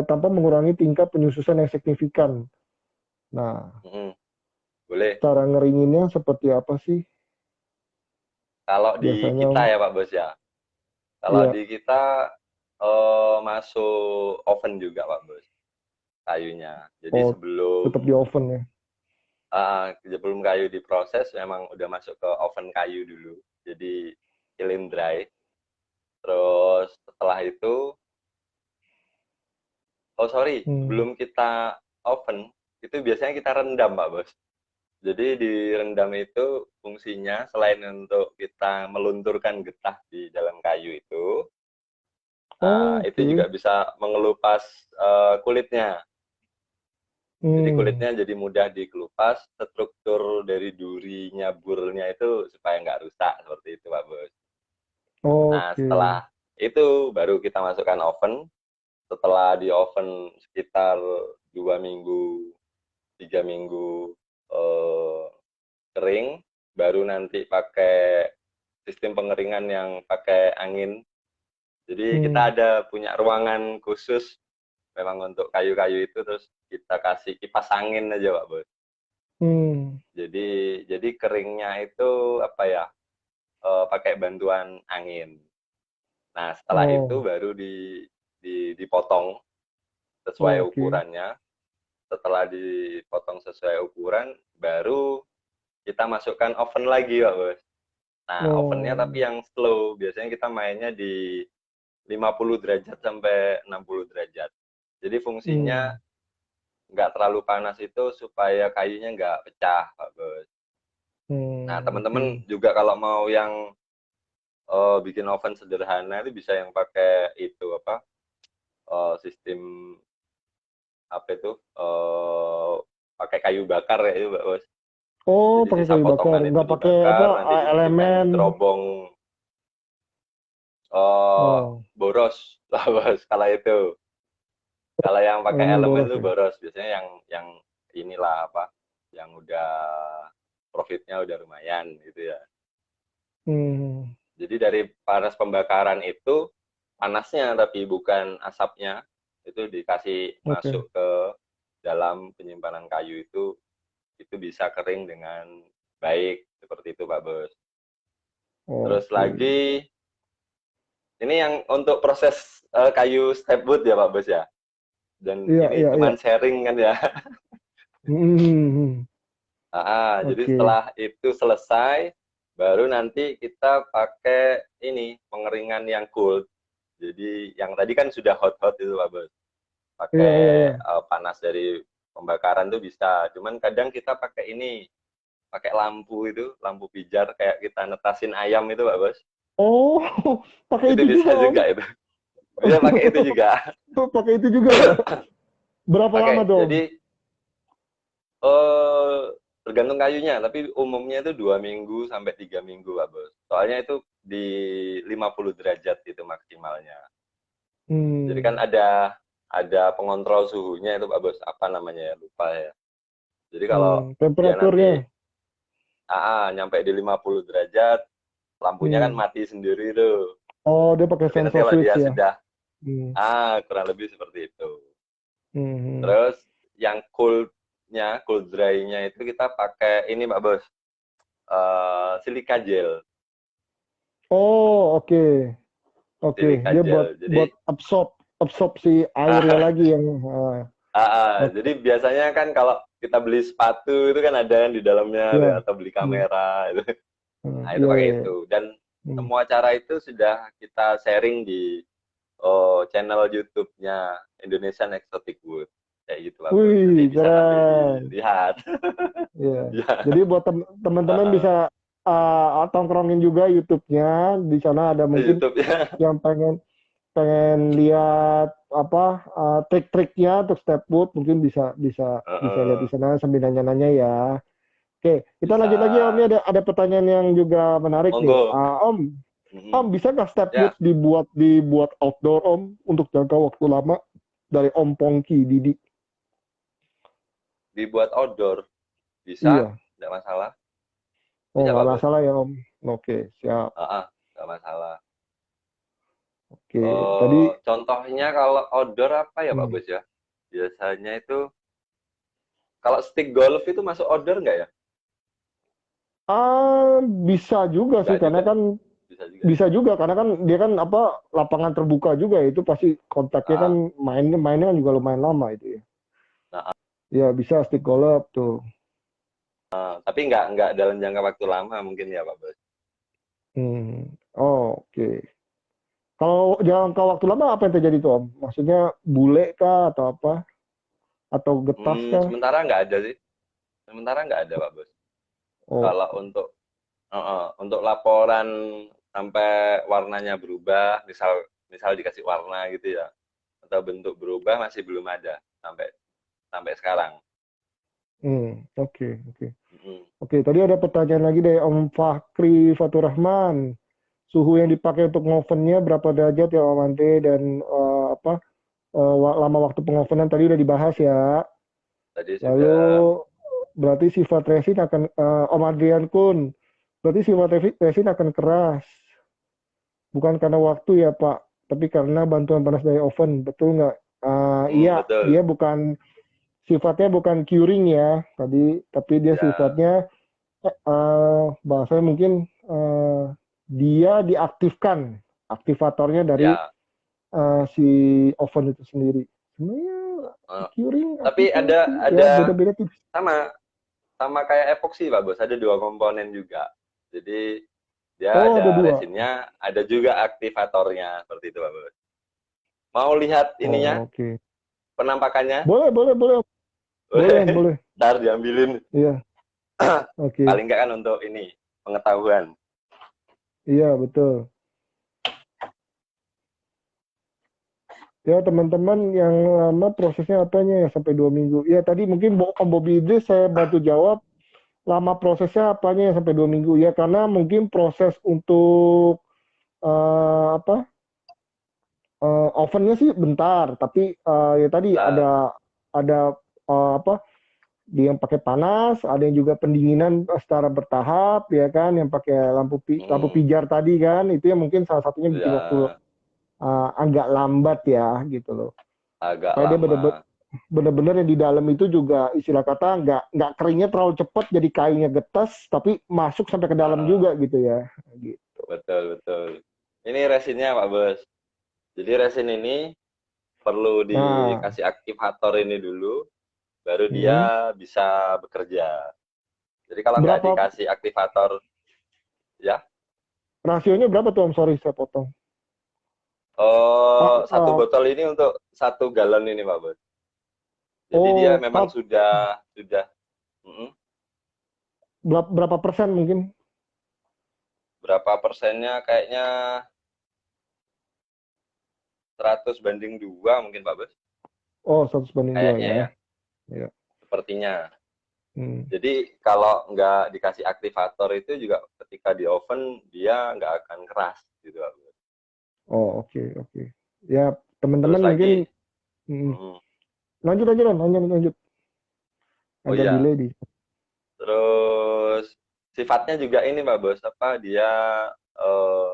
tanpa mengurangi tingkat penyususan yang signifikan. Nah, Mm, boleh. cara ngeringinnya seperti apa sih Kalau di biasanya kita Om? ya, Pak Bos ya. Kalau Iya, di kita masuk oven juga, Pak Bos, kayunya. Jadi oh sebelum tetap di oven ya. sebelum kayu diproses, memang udah masuk ke oven kayu dulu. Jadi kiln dry. Terus setelah itu, oh sorry, Hmm. sebelum kita oven, itu biasanya kita rendam, Pak Bos. Jadi direndam itu fungsinya selain untuk kita melunturkan getah di dalam kayu itu juga Oke. bisa mengelupas kulitnya. Jadi Hmm. kulitnya jadi mudah dikelupas, struktur dari duri nyaburnya itu supaya nggak rusak seperti itu, Pak Bos. Nah, Oke. setelah itu baru kita masukkan oven. Setelah di oven sekitar 2 minggu, 3 minggu eh, kering, baru nanti pakai sistem pengeringan yang pakai angin. Jadi kita Hmm. ada punya ruangan khusus memang untuk kayu-kayu itu, terus kita kasih kipas angin aja Pak Bos. Hmm. Jadi keringnya itu apa ya, pakai bantuan angin. Nah setelah itu Oh, baru dipotong sesuai oke. ukurannya. Setelah dipotong sesuai ukuran, baru kita masukkan oven lagi Pak Bos. Nah ovennya Oh. tapi yang slow, biasanya kita mainnya di 50 derajat sampai 60 derajat. Jadi fungsinya Hmm. nggak terlalu panas itu supaya kayunya nggak pecah, Pak Bos. Nah, teman-teman Oke. juga kalau mau yang bikin oven sederhana itu bisa yang pakai itu apa sistem apa itu pakai kayu bakar ya itu, Pak Bos. Oh, Jadi pakai sisa kayu bakar, potongan itu nggak pakai apa dibakar, nanti dimasukin elemen. cerobong eh Oh, boros, Pak Bos. Kalau yang pakai elemen elemen boros itu ya. boros, biasanya yang inilah apa, yang udah profitnya udah lumayan gitu ya. Hmm. Jadi dari panas pembakaran itu, panasnya tapi bukan asapnya, itu dikasih Oke. masuk ke dalam penyimpanan kayu itu bisa kering dengan baik, seperti itu Pak Bos. Terus Oke. lagi, ini yang untuk proses kayu step wood ya Pak Bos ya. Dan Iya, ini iya, iya. cuman sharing kan ya. Hmm. Jadi Oke. setelah itu selesai, Baru nanti kita pakai ini pengeringan yang cold. Jadi yang tadi kan sudah hot-hot itu Pak Bos. Iya, iya, Pakai iya. panas dari pembakaran tuh bisa. Cuman kadang kita pakai ini, pakai lampu itu, lampu pijar kayak kita netasin ayam itu Pak Bos. Oh, pakai Itu itu bisa juga, Om. juga itu. Bisa pakai itu juga. Pakai itu juga ya. Berapa lama Pakai. tuh, Om? Jadi eh tergantung kayunya, tapi umumnya itu 2 minggu sampai 3 minggu Pak Bos. Soalnya itu di 50 derajat itu maksimalnya. Jadi kan Hmm, ada pengontrol suhunya itu Pak Bos, apa namanya ya, lupa ya. Jadi kalau dia nanti temperaturnya. nyampe di 50 derajat, lampunya kan Hmm. mati sendiri tuh. Oh, dia pakai Tapi nanti sensor kalau switch dia ya. sudah Hmm. kurang lebih seperti itu. Hmm. Hmm. Terus yang cool-nya, cool dry-nya itu kita pakai ini Pak Bos, silika gel. Oh, oke. Oke, Silika dia buat gel. buat Jadi absorb absorb si airnya lagi yang oke. jadi biasanya kan kalau kita beli sepatu itu kan ada yang di dalamnya tuh, Ya. atau beli Hmm. kamera itu. Nah, itu Iya, pakai iya, iya. itu. Dan Hmm. semua cara itu sudah kita sharing di channel YouTube-nya Indonesian Exotic Wood. Kayak gitu Pak Bos. Nanti Wih, bisa nanti keren. dilihat. Iya. Ya. Jadi buat teman-teman bisa tongkrongin juga YouTube-nya. Di sana ada mungkin YouTube-nya. yang pengen pengen lihat apa trik-triknya untuk step wood mungkin bisa bisa bisa lihat di sana sambil nanya-nanya ya. Oke, kita Bisa. lanjut lagi Om. Ini ada pertanyaan yang juga menarik nih. Monggo. Om bisa nggak step wood Ya, dibuat outdoor Om untuk jangka waktu lama dari Om Pongki Didi? dibuat outdoor. Bisa, Iya. tidak masalah. Oh, Bisa nggak Pak Bos. masalah ya Om. Oke, siap. Nggak masalah. Oke, tadi Contohnya kalau outdoor apa ya Pak hmm, Bos ya? Biasanya itu kalau stick golf itu masuk outdoor nggak ya? bisa juga sih Nggak karena juga. kan Bisa juga. bisa juga karena kan dia kan apa lapangan terbuka juga ya, itu pasti kontaknya kan Ah, mainnya mainnya kan juga lumayan lama itu ya. nah, Ya bisa stick golf tuh. tapi nggak dalam jangka waktu lama mungkin ya Pak Bos. Hmm. Oh, oke. Kalau jangka waktu lama apa yang terjadi tuh Om? Maksudnya bule kah atau apa? Atau getas kah? Sementara nggak ada sih. Sementara nggak ada Pak Bos. Oh, Kalau untuk laporan sampai warnanya berubah, misal misal dikasih warna gitu ya, atau bentuk berubah masih belum ada sampai sampai sekarang. oke, oke. Mm-mm. Oke, tadi ada pertanyaan lagi dari Om Fakri Faturrahman. Suhu yang dipakai untuk ngovennya berapa derajat ya Om Ante dan apa lama waktu pengovenan tadi udah dibahas ya. Tadi Lalu sudah. berarti sifat resin akan Om Adrian Kun, berarti sifat resin akan keras, bukan karena waktu ya Pak, tapi karena bantuan panas dari oven, betul nggak? Iya, dia Betul. bukan sifatnya bukan curing ya tadi, tapi dia Ya, sifatnya bahasanya mungkin dia diaktifkan aktivatornya dari ya. si oven itu sendiri. Sebenarnya Eh, curing tapi ada aktivasi ya ada beda-beda tipis. sama sama kayak epoksi Pak Bos, ada dua komponen juga. Jadi dia Oh, ada ada dua. resinnya, ada juga aktivatornya seperti itu Pak Bos. Mau lihat ininya, Oh, oke. penampakannya? Boleh, boleh, boleh. Boleh, Om, boleh. Ntar diambilin. Iya, oke. Paling nggak kan untuk ini pengetahuan. Iya, betul. Ya, teman-teman yang lama prosesnya apanya ya sampai 2 minggu. Ya, tadi mungkin Om Bobi Idris saya bantu jawab. Lama prosesnya apanya ya sampai 2 minggu. Ya, karena mungkin proses untuk apa ovennya sih bentar. Tapi ya tadi Bentar. ada apa dia yang pakai panas, ada yang juga pendinginan secara bertahap, ya kan, yang pakai lampu Hmm, pijar tadi kan, itu yang mungkin salah satunya bikin waktu ya agak lambat ya gitu loh. agak Supaya dia lama. bener-bener yang di dalam itu juga istilah kata nggak keringnya terlalu cepat jadi kayunya getas, tapi masuk sampai ke dalam Heeh, juga gitu ya. Gitu. betul betul. Ini resinnya Pak Bos. Jadi resin ini perlu Nah, dikasih aktivator ini dulu, baru hmm, dia bisa bekerja. Jadi kalau nggak berapa dikasih aktivator, Ya. Rasionya berapa tuh Om? Sorry, saya potong. Oh, Ah, satu ah, botol ini untuk 1 galon ini, Pak Bos. Jadi dia oh, memang sudah mm, berapa persen mungkin? berapa persennya kayaknya 100/2 mungkin, Pak Bos. Oh, 100/2 Kayaknya ya. ya, Ya. sepertinya. Hmm. Jadi kalau nggak dikasih aktivator itu juga ketika di oven dia nggak akan keras gitu, Pak Bos. Oh, oke, oke. Ya, Terus teman-teman mungkin lagi, hmm, mm, lanjut aja lah, lanjut. oh Agak iya, delay di. terus sifatnya juga ini, Pak Bos, apa dia eh,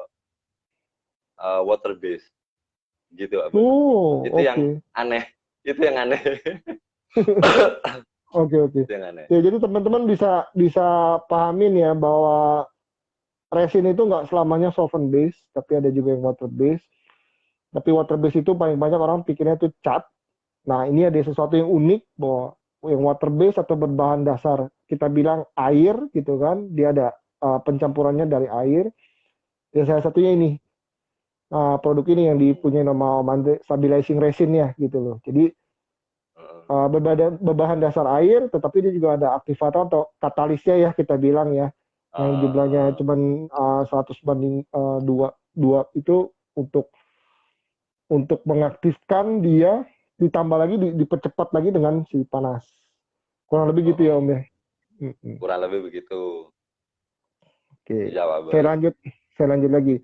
water based gitu, Pak Bos. Oh, Itu yang oke. aneh, itu yang aneh, Oke, oke. itu yang aneh. Ya, jadi teman-teman bisa bisa pahamin ya bahwa resin itu nggak selamanya solvent base, tapi ada juga yang water base. Tapi water base itu paling banyak orang pikirnya itu cat. Nah, ini ada sesuatu yang unik bahwa yang water base atau berbahan dasar kita bilang air gitu kan, dia ada pencampurannya dari air. Ya salah satunya ini produk ini yang dipunyai nama Om Andre, stabilizing resin ya gitu loh. Jadi berbahan dasar air, tetapi dia juga ada aktivator atau katalisnya ya kita bilang ya, yang jumlahnya cuma 100/2 dua itu untuk mengaktifkan dia, ditambah lagi dipercepat lagi dengan si panas. Kurang lebih gitu ya Om ya. Kurang lebih begitu. Oke, Iya, Pak saya Bos. lanjut, saya lanjut lagi.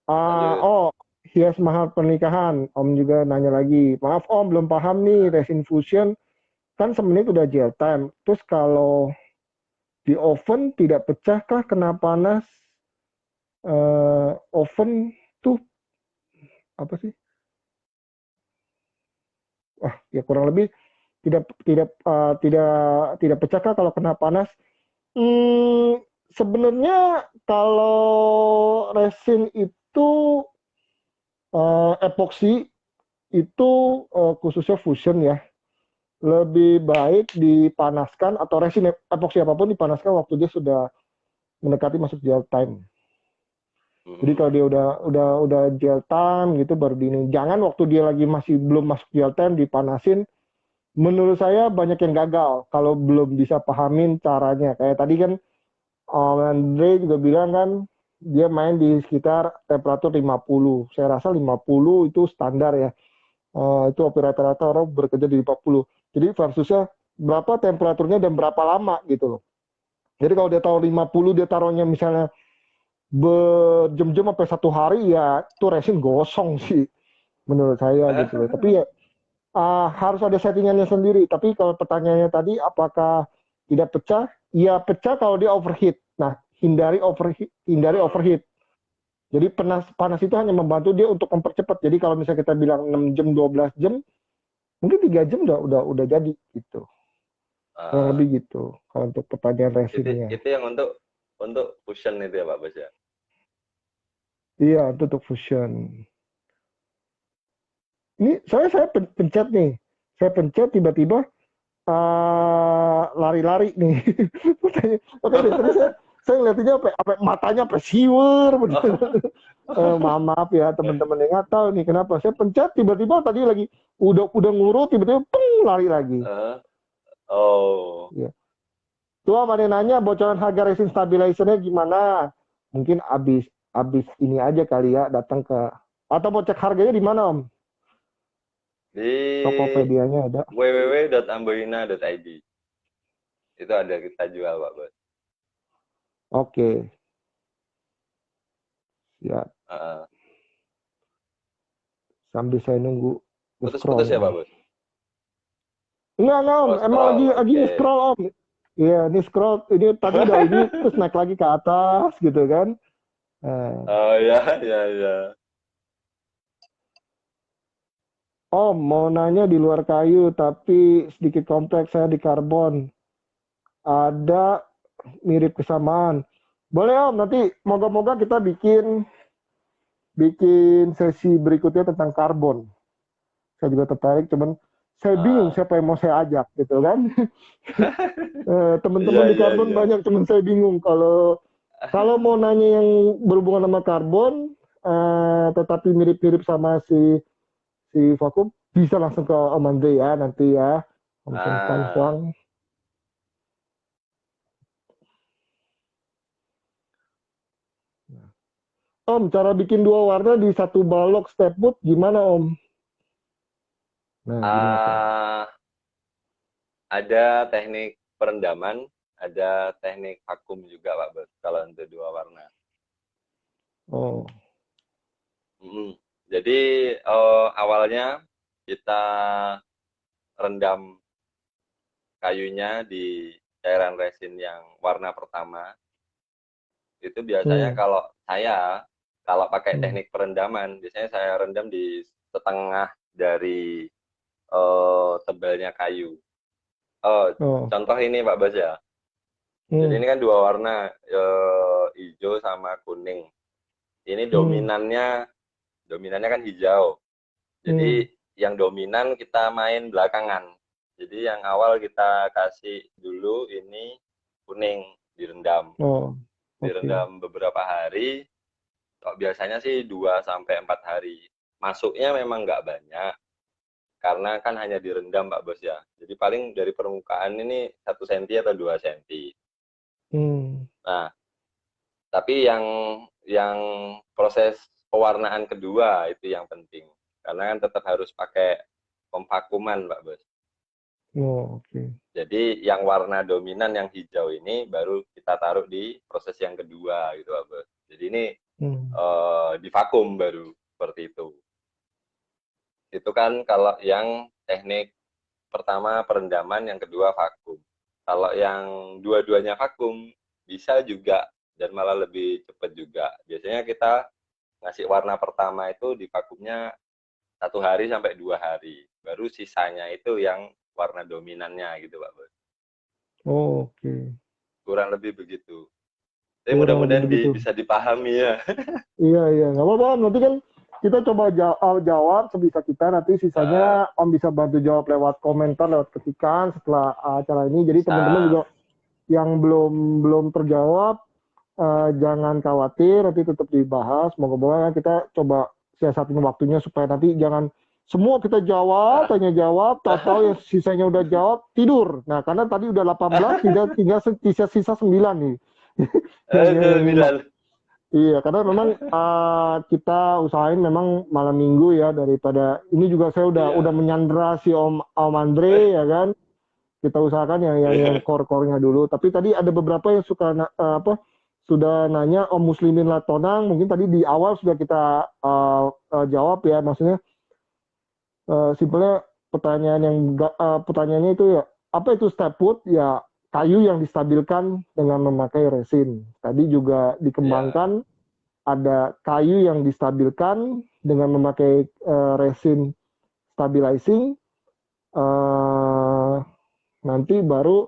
Lanjut. Oh, hias mahal pernikahan. Om juga nanya lagi. Maaf Om, belum paham nih resin fusion. Kan sebenarnya udah gel time. Terus kalau di oven tidak pecah kah kena panas? Oven tuh apa sih? Wah, ya kurang lebih tidak tidak tidak tidak pecah kah kalau kena panas? Hmm, sebenarnya kalau resin itu epoksi itu khususnya fusion ya, lebih baik dipanaskan atau resin epoksi apapun dipanaskan waktu dia sudah mendekati masuk gel time. Jadi kalau dia udah gel time gitu baru di ini. Jangan waktu dia lagi masih belum masuk gel time dipanasin. Menurut saya banyak yang gagal kalau belum bisa pahamin caranya. Kayak tadi kan Andre juga bilang kan dia main di sekitar temperatur 50. Saya rasa 50 itu standar ya. Itu rata-rata orang bekerja di 40. Jadi versusnya berapa temperaturnya dan berapa lama gitu loh. Jadi kalau dia taruh 50, dia taruhnya misalnya berjam-jam sampai 1 hari ya itu resin gosong sih menurut saya gitu loh. Tapi ya harus ada settingannya sendiri. Tapi kalau pertanyaannya tadi apakah tidak pecah? Ya pecah kalau dia overheat. Nah, hindari overheat. Jadi panas itu hanya membantu dia untuk mempercepat. Jadi kalau misalnya kita bilang 6 jam, 12 jam, mungkin 3 jam udah jadi gitu. Kurang Ah, lebih gitu kalau untuk pertanyaan resinnya. itu yang untuk fusion itu ya, Pak Bos ya. Iya, itu untuk fusion. Ini saya pencet nih. Saya pencet tiba-tiba lari-lari nih. Makanya dari tadi saya ngeliatinnya apa matanya apa siwer begitu. Oh, Maaf ya teman-teman yang nggak tahu nih kenapa. Saya pencet tiba-tiba tadi lagi udah ngurut tiba-tiba peng lari lagi. eh, oh, Ya. Tuh ada yang nanya bocoran harga resin stabilizernya gimana? Mungkin abis ini aja kali ya datang ke atau mau cek harganya di mana Om? di Tokopedia-nya ada. www.amboina.id itu ada kita jual, Pak Bos. Oke, ya Uh, sambil saya nunggu nge-scroll putus-putus ya, Om. Pak Bos. Enggak Om, Oh, emang lagi scroll, lagi oke. nge-scroll Om. Iya, ini scroll, ini tadi udah ini terus naik lagi ke atas gitu kan. Nah, Oh ya, ya, ya. Om mau nanya di luar kayu tapi sedikit kompleks saya di karbon. Ada mirip kesamaan. Boleh Om, nanti moga-moga kita bikin bikin sesi berikutnya tentang karbon. Saya juga tertarik, cuman saya bingung Ah, siapa yang mau saya ajak gitu kan. iya, Teman-teman di iya, karbon iya. banyak, cuman saya bingung kalau Kalau mau nanya yang berhubungan sama karbon, tetapi mirip-mirip sama si vakum, bisa langsung ke Om Andre ya nanti ya. Om Tan Ah, Huang. Om, cara bikin dua warna di satu balok step wood gimana Om? Nah, gimana tuh? ah, ada teknik perendaman, ada teknik vakum juga Pak Bos, kalau untuk dua warna. Oh, Mm. Jadi awalnya kita rendam kayunya di cairan resin yang warna pertama. Itu biasanya hmm, kalau pakai hmm. teknik perendaman, biasanya saya rendam di setengah dari tebalnya kayu. Oh, Contoh ini Pak Bas ya. Jadi hmm, ini kan dua warna, hijau sama kuning. Ini hmm, dominannya kan hijau. hmm. Jadi yang dominan kita main belakangan. Jadi yang awal kita kasih dulu ini kuning direndam. Oh, oke. Direndam beberapa hari. Kok biasanya sih 2 sampai 4 hari. Masuknya memang nggak banyak karena kan hanya direndam Pak Bos ya. Jadi paling dari permukaan ini 1 senti atau 2 senti. Hmm, Nah, tapi yang proses pewarnaan kedua itu yang penting. Karena kan tetap harus pakai pemvakuman Pak Bos. oh, oke. Jadi yang warna dominan yang hijau ini baru kita taruh di proses yang kedua gitu Pak Bos. Jadi ini Hmm, divakum baru seperti itu. Itu kan kalau yang teknik pertama perendaman, yang kedua vakum. Kalau yang dua-duanya vakum bisa juga dan malah lebih cepat juga. Biasanya kita ngasih warna pertama itu di vakumnya 1 hari sampai 2 hari. Baru sisanya itu yang warna dominannya gitu Pak Bos. oh, oke. Kurang lebih begitu. Tapi Kurang lebih mudah-mudahan begitu. bisa dipahami ya. Iya, iya. Nggak apa-apa, Om. Nanti kan kita coba jawab sebisa kita. Nanti Nah, sisanya Om bisa bantu jawab lewat komentar, lewat ketikan setelah acara ini. Jadi teman-teman bisa. juga yang belum belum terjawab, jangan khawatir. Nanti tetap dibahas. Moga-moga kita coba siasatin waktunya supaya nanti jangan semua kita jawab, tanya jawab, tahu-tahu yang sisanya udah jawab, tidur. Nah, karena tadi udah 18, tidak tinggal sisa-sisa 9 nih. yang nyimak. Bilang. Iya, karena memang kita usahain memang malam minggu ya daripada ini juga saya udah Iya. menyandera si Om Andre ya kan. Kita usahakan yang Iya. core-core-nya dulu. Tapi tadi ada beberapa yang sudah nanya Om Muslimin Latonang, mungkin tadi di awal sudah kita jawab ya, maksudnya simpelnya pertanyaannya itu ya apa itu step wood ya kayu yang distabilkan dengan memakai resin. Tadi juga Iya. dikembangkan ada kayu yang distabilkan dengan memakai resin stabilizing, uh, nanti baru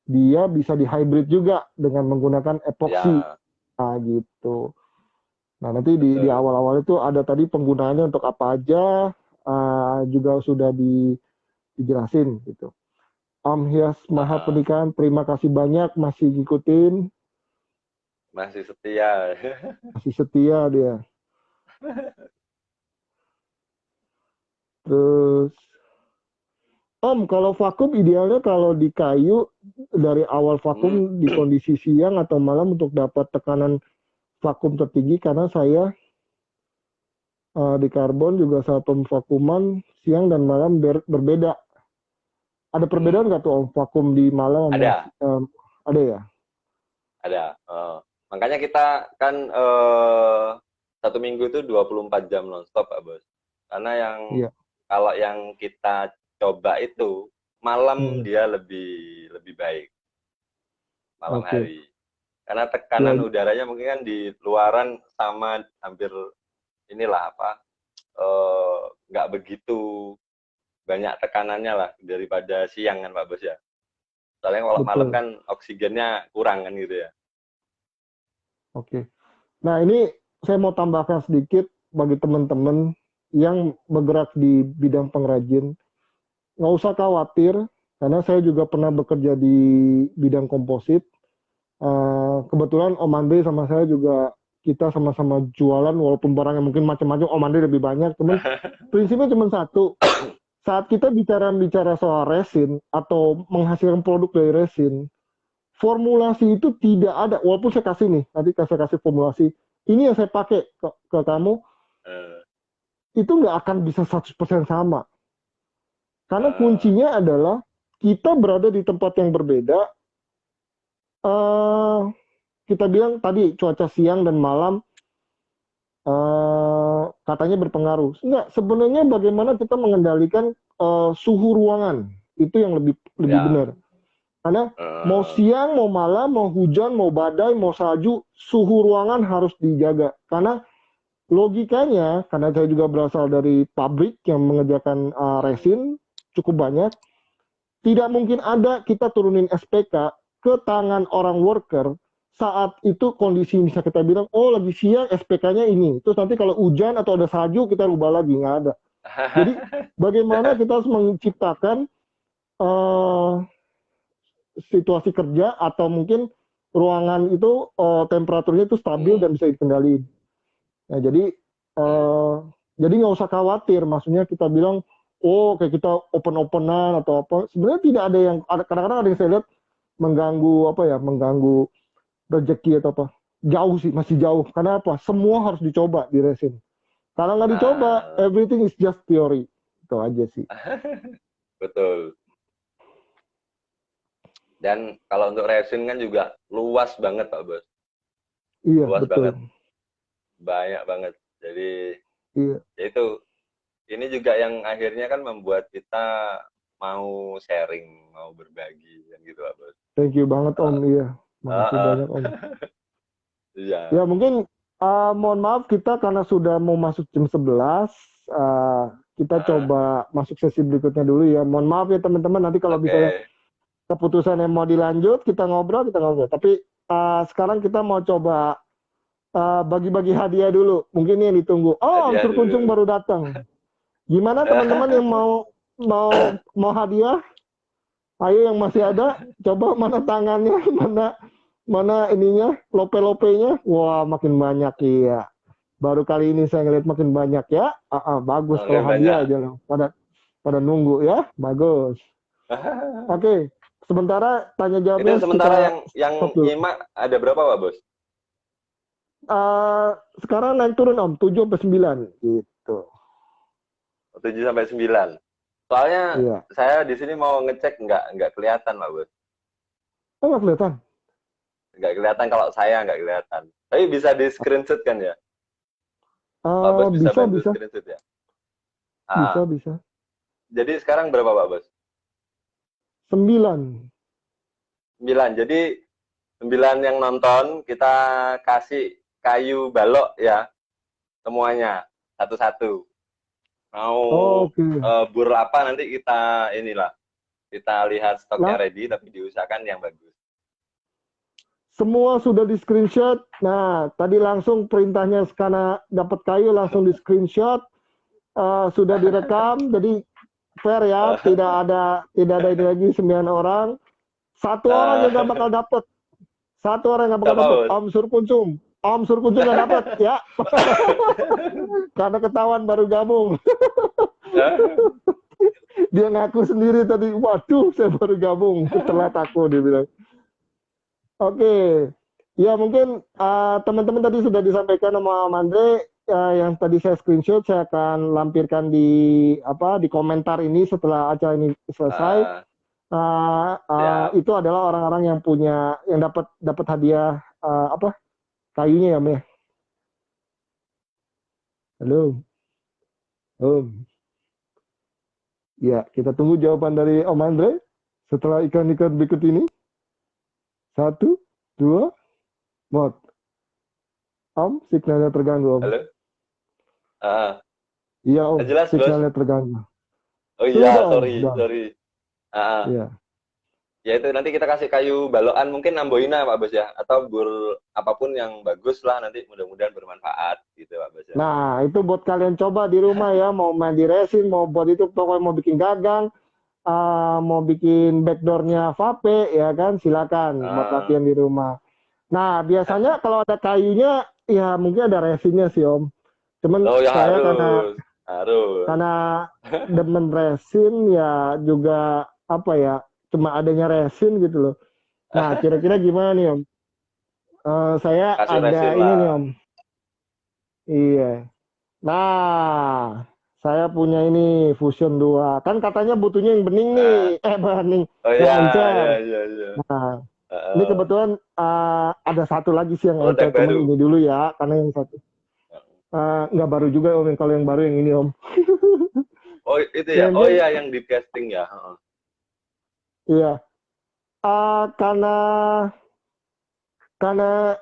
dia bisa dihybrid juga dengan menggunakan epoksi, Ya, nah, gitu. Nah nanti di betul. awal-awal itu ada tadi penggunaannya untuk apa aja, juga sudah dijelasin gitu. Om Hias Maha Heeh. Pernikahan, terima kasih banyak masih ngikutin, Masih setia. masih setia dia. Terus Om, kalau vakum idealnya kalau di kayu dari awal Hmm. vakum di kondisi siang atau malam untuk dapat tekanan vakum tertinggi karena saya di karbon juga saat pemvakuman siang dan malam berbeda. Ada Hmm. perbedaan nggak tuh Om vakum di malam sama Ada, ada ya? ada. Makanya kita kan 1 minggu itu 24 jam nonstop, Pak Bos. Karena Iya. kalau yang kita coba itu malam Hmm, dia lebih lebih baik malam oke. hari. Karena Ya, tekanan udaranya mungkin kan di luaran sama hampir inilah apa nggak begitu banyak tekanannya lah daripada siang kan Pak Bos ya. Soalnya kalau malam betul. kan oksigennya kurang kan gitu ya. Oke. Nah, ini saya mau tambahkan sedikit bagi teman-teman yang bergerak di bidang pengrajin. Nggak usah khawatir, karena saya juga pernah bekerja di bidang komposit. kebetulan Om Andre sama saya juga kita sama-sama jualan walaupun barangnya mungkin macam-macam, Om Andre lebih banyak, teman. Prinsipnya cuma satu. Saat kita bicara soal resin atau menghasilkan produk dari resin, formulasi itu tidak ada. Walaupun saya kasih nih, nanti saya kasih formulasi. Ini yang saya pakai ke kamu, itu nggak akan bisa 100% sama. Karena kuncinya adalah kita berada di tempat yang berbeda. Kita bilang tadi cuaca siang dan malam katanya berpengaruh. Enggak, sebenarnya bagaimana kita mengendalikan suhu ruangan itu yang lebih benar. Karena mau siang, mau malam, mau hujan, mau badai, mau salju, suhu ruangan harus dijaga. Karena logikanya, karena saya juga berasal dari pabrik yang mengerjakan resin cukup banyak, tidak mungkin ada kita turunin SPK ke tangan orang worker saat itu kondisi bisa kita bilang, oh lagi siang SPK-nya ini. Terus nanti kalau hujan atau ada salju kita rubah lagi, nggak ada. Jadi bagaimana kita harus menciptakan situasi kerja atau mungkin ruangan itu temperaturnya itu stabil dan bisa dikendaliin. Nah, jadi nggak usah khawatir. Maksudnya kita bilang, oh kayak kita open-openan atau apa. Sebenarnya tidak ada yang, kadang-kadang ada yang saya lihat mengganggu rezeki atau apa. Jauh sih, masih jauh. Karena apa? Semua harus dicoba di resin. Kalau nggak dicoba, everything is just theory. Itu aja sih. Betul. Dan kalau untuk resin kan juga luas banget Pak Bos. Iya, luas betul. banget. Banyak banget. Jadi iya. Itu ini juga yang akhirnya kan membuat kita mau sharing, mau berbagi kan gitu Pak Bos. Thank you banget Om, iya. Makasih banyak Om. Iya. Ya mungkin mohon maaf kita karena sudah mau masuk jam 11, kita coba masuk sesi berikutnya dulu ya. Mohon maaf ya teman-teman, nanti kalau misalnya keputusan yang mau dilanjut, kita ngobrol. Tapi sekarang kita mau coba bagi-bagi hadiah dulu. Mungkin ini yang ditunggu. Oh, Om Surkuncung baru datang. Gimana teman-teman yang mau hadiah? Ayo yang masih ada, coba mana tangannya, mana ininya, lope-lopenya. Wah, makin banyak iya. Baru kali ini saya ngeliat makin banyak ya. Bagus kalau hadiah aja loh. Pada nunggu ya, bagus. Oke, sementara tanya jawabnya. Itu sementara yang nyimak ada berapa Pak Bos? Sekarang naik turun Om, 7 sampai 9 gitu. 7 sampai 9. Soalnya saya di sini mau ngecek nggak kelihatan Pak Bos. Oh, nggak kelihatan? Nggak kelihatan kalau saya nggak kelihatan. Tapi bisa di screenshot kan ya? Pak Bos bisa bantu screenshot ya? Bisa. Jadi sekarang berapa Pak Bos? 9. Jadi 9 yang nonton kita kasih kayu balok ya. Semuanya satu-satu. Mau bur apa nanti kita kita lihat stoknya ready tapi diusahakan yang bagus. Semua sudah di screenshot. Nah, tadi langsung perintahnya karena dapat kayu langsung di screenshot, sudah direkam. Jadi fair ya, tidak ada ini lagi 9 orang. Satu orang yang nggak bakal dapat. Om Surkuncung nggak dapat ya. Karena ketahuan baru gabung. Dia ngaku sendiri tadi, waduh saya baru gabung, telat aku dia bilang. Oke. Ya mungkin teman-teman tadi sudah disampaikan sama Andre yang tadi saya screenshot, saya akan lampirkan di komentar ini setelah acara ini selesai. Itu adalah orang-orang yang dapat hadiah kayunya ya Om. Halo. Om. Ya, kita tunggu jawaban dari Om Andre setelah iklan-iklan berikut ini. 1, 2, mod. Om, signalnya terganggu Om. Halo. Iya Om, jelas, signalnya terganggu. Oh iya, sorry. Iya. Ya itu nanti kita kasih kayu balokan mungkin Amboina Pak Bos ya, atau bur apapun yang bagus lah, nanti mudah-mudahan bermanfaat gitu Pak Bos ya. Nah itu buat kalian coba di rumah ya, mau main di resin, mau buat itu, pokoknya mau bikin gagang, mau bikin backdoornya vape ya kan, silakan buat latihan di rumah. Nah, biasanya kalau ada kayunya, ya mungkin ada resinnya sih Om. Cuman Oh ya saya harus, harus. karena demen resin ya juga apa ya, cuma adanya resin gitu loh. Nah, kira-kira gimana nih Om? Saya Kasih ada resin ini nih lah. Om. Iya. Nah, saya punya ini Fusion 2. Kan katanya butuhnya yang bening nih. Nah, Bening. oh Yang ya, encer. ya, ya, ya. Nah, ini Heeh. kebetulan ada satu lagi sih yang encer. Produk Cuman baru. ini dulu ya. Karena yang satu. Nggak baru juga Om. Kalau yang baru yang ini Om. Oh itu ya, Yang oh penting, ya yang di casting ya. Heeh. iya. Karena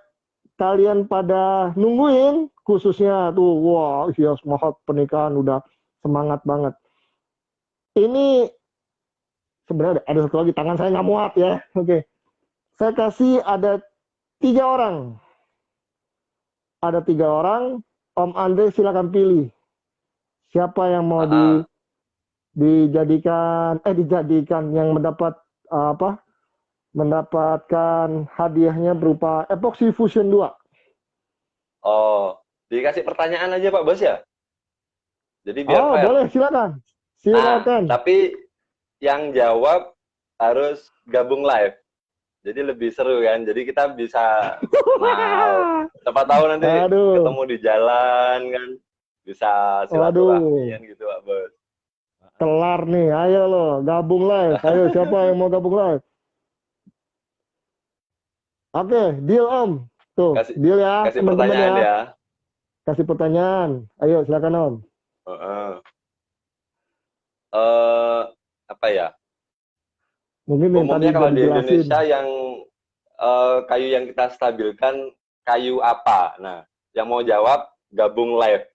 kalian pada nungguin. Khususnya tuh. Wah, hias mahat pernikahan. Udah semangat banget. Ini sebenarnya ada satu lagi, tangan saya nggak muat ya. Oke, saya kasih ada 3 orang. Ada 3 orang. Om Andre silakan pilih siapa yang mau Heeh. dijadikan yang mendapat apa? Mendapatkan hadiahnya berupa Epoxy Fusion 2. Oh, dikasih pertanyaan aja Pak Bos ya. Jadi biar Oh, fair. boleh silakan. Nah, Silakan. tapi yang jawab harus gabung live. Jadi lebih seru kan. Jadi kita bisa kenal. Siapa tahu nanti Aduh, ketemu di jalan kan. Bisa aduh, silaturahmian gitu Pak Bos. kelar nih. Ayo lo, gabung live. Ayo, siapa yang mau gabung live? Oke, deal Om. Tuh, Kasih deal ya kasih teman-teman pertanyaan ya. ya. Kasih pertanyaan. Ayo, silakan Om. Heeh. Eh apa ya? Mungkin yang tadi Umumnya udah kalau di dijelasin. Indonesia yang kayu yang kita stabilkan kayu apa? Nah, yang mau jawab gabung live.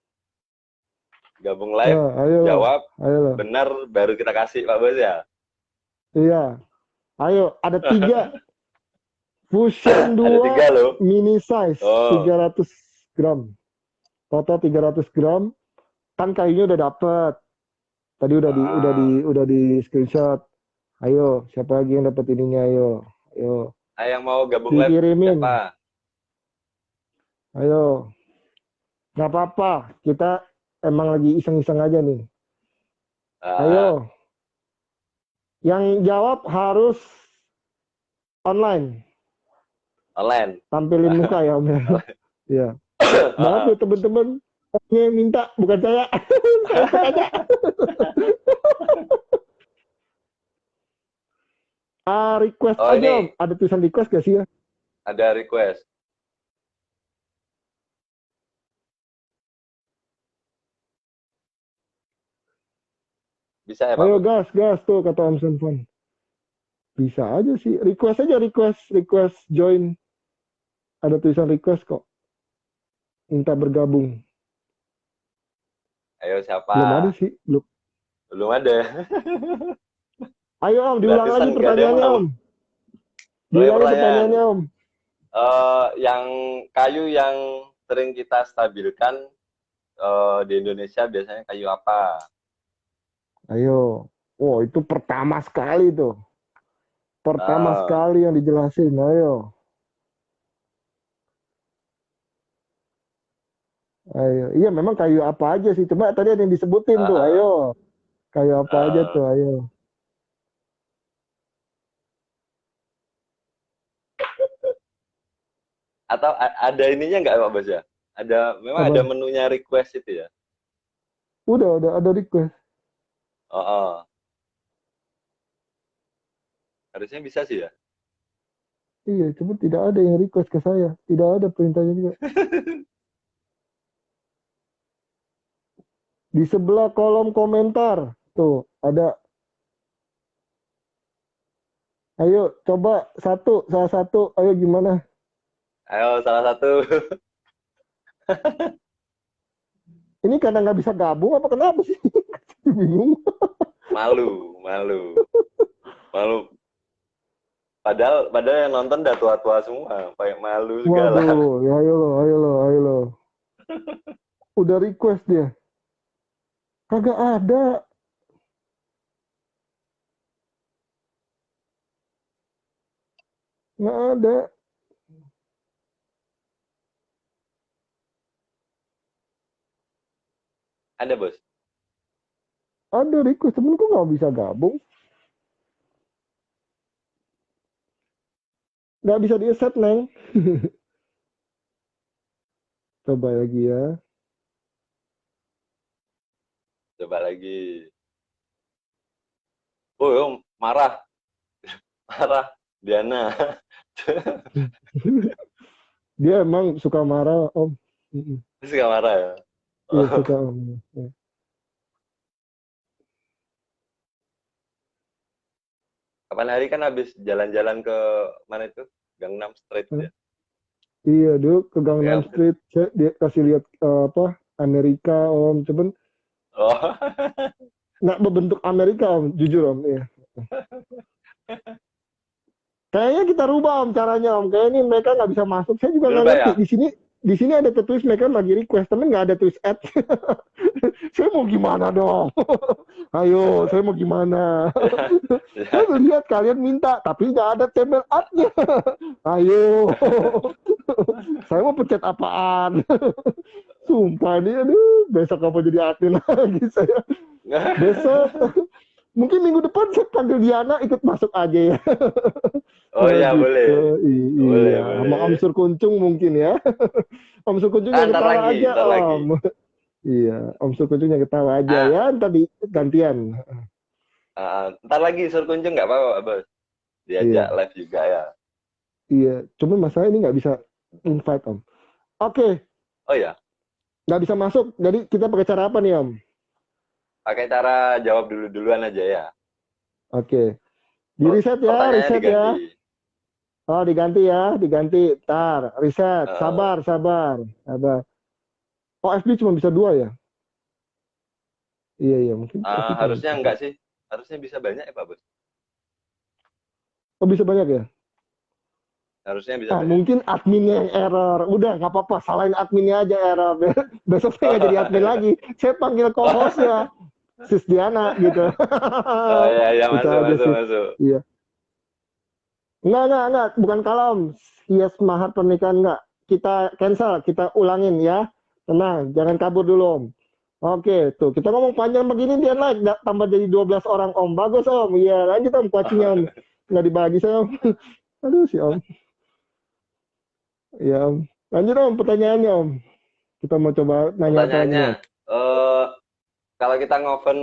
Gabung live, Ayo lo, jawab ayo lo. benar baru kita kasih Pak Bos ya. Iya, ayo. Ada 3. Fusion Ada 2 3 loh. mini size, Oh, 300 gram. Total 300 gram. Kan kayunya udah dapet. Tadi ah. udah di screenshot. Ayo, siapa lagi yang dapet ininya? Ayo, ayo. Nah, yang mau gabung live Dikirimin. siapa? Ayo. Nggak apa-apa. Kita emang lagi iseng-iseng aja nih. Ah, Ayo. Yang jawab harus online. online. Tampilin muka ya Om ya. Iya. Maaf ya teman-teman. Yang minta bukan saya. Saya ikut aja. Request Oh aja Om. ini Ada tulisan request gak sih ya? ada request. Bisa ya Pak Ayo Bos? gas, gas tuh kata Om Senfon. Bisa aja sih. Request aja, request join. Ada tulisan request kok. Minta bergabung. Ayo siapa? Belum ada sih. Belum. Belum ada. Ayo Om, diulang lagi Gratisan gak ada yang pertanyaannya mau. Om. Oke Diulangi pertanyaan. pertanyaannya Om. Yang kayu yang sering kita stabilkan di Indonesia biasanya kayu apa? Ayo. Oh, itu pertama sekali tuh. Pertama Ah, sekali yang dijelasin. Ayo. Ayo. Iya, memang kayu apa aja sih. Cuma tadi ada yang disebutin tuh. Ayo. ah, Kayu apa aja ah. tuh. Ayo. Atau ada ininya nggak Pak Bos ya? Memang ada Apa? menunya request itu ya? Udah ada request. Oh, oh. Harusnya bisa sih ya. Iya, cuma tidak ada yang request ke saya. Tidak ada perintahnya juga. Di sebelah kolom komentar. Tuh, ada. Ayo, coba salah satu. Ayo gimana? Ayo salah satu. Ini karena nggak bisa gabung apa kenapa sih? Bingung. Malu, malu, malu. Padahal yang nonton udah tua-tua semua, kayak malu segala. Waduh, ya ayo lo, ayo lo, ayo lo. Udah request dia. Kagak ada. Nggak ada. Ada, Bos. Ada request, temenku nggak bisa gabung. Nggak bisa di-accept, Neng. Coba lagi ya. Coba lagi. Oh, yo, marah. Marah. Diana. Dia emang suka marah, Om. Mm-mm. Terus gak marah ya? Iya, Oh. suka, Om. Ya. Kapan hari kan habis jalan-jalan ke mana itu? Gangnam Street Hah? ya? Iya, dulu ke Gangnam Ya, Street, dia kasih lihat apa Amerika, Om. Cuman oh. nggak berbentuk Amerika, Om. Jujur, Om. Iya. Kayaknya kita rubah, Om, caranya, Om. Kayaknya mereka nggak bisa masuk. Saya juga Dulu nggak Pak ngerti. ya? Di sini ada tertulis mereka lagi request, tapi nggak ada tulis add. Saya mau gimana dong? Ayo, saya mau gimana? Saya Ya. lihat kalian minta, tapi nggak ada tabel add-nya. Ayo, saya mau pencet apaan? Sumpah nih, aduh, besok apa jadi admin lagi saya. Besok, mungkin minggu depan saya panggil Diana ikut masuk aja ya. Oh Oh iya gitu, boleh. Boleh, iya. Sama Om boleh. Sur Kuncung mungkin ya. Om Sur Kuncung Ah, yang ketawa aja, ntar lagi. Om. Iya, Om Sur Kuncung yang ketawa aja Ah, ya. Ntar gantian. ntar lagi suruh kunjung nggak apa-apa, Bos. Diajak Iya, live juga ya. iya. Cuma masalah ini nggak bisa invite, Om. Oke, Oh ya, nggak bisa masuk. Jadi kita pakai cara apa nih, Om? pakai cara jawab dulu-duluan aja ya. Oke, di reset ya, Pertanyaannya reset diganti. ya. Oh, diganti ya, diganti. Tar, reset. Eh, Sabar, sabar, sabar. Oh, FB cuma bisa dua ya? Iya, iya. Mungkin FB cuma harusnya bisa enggak dua. sih. Harusnya bisa banyak ya, Pak Bos. Oh, bisa banyak ya? Harusnya bisa Ah, banyak. mungkin adminnya yang error. Udah, nggak apa-apa. Salahin adminnya aja error. Besok saya nggak jadi admin lagi. Saya panggil co-hostnya. Sis Diana, gitu. Oh ya, ya Itu masuk, aja masuk, sih. masuk. Iya. Enggak. Bukan kalam. Hias mahar pernikahan enggak. Kita cancel. Kita ulangin ya. Tenang. Jangan kabur dulu, Om. Oke, tuh. Kita ngomong panjang begini, dia naik. Tambah jadi 12 orang, Om. Bagus, Om. Iya, lanjut, Om. Kuacinya, Om. Nggak dibagi saya, Om. Aduh, si Om. Iya, Om. Lanjut, Om. Pertanyaannya, Om. Kita mau coba nanya apa lagi Pertanyaannya, nih, Om? eh kalau kita ngoven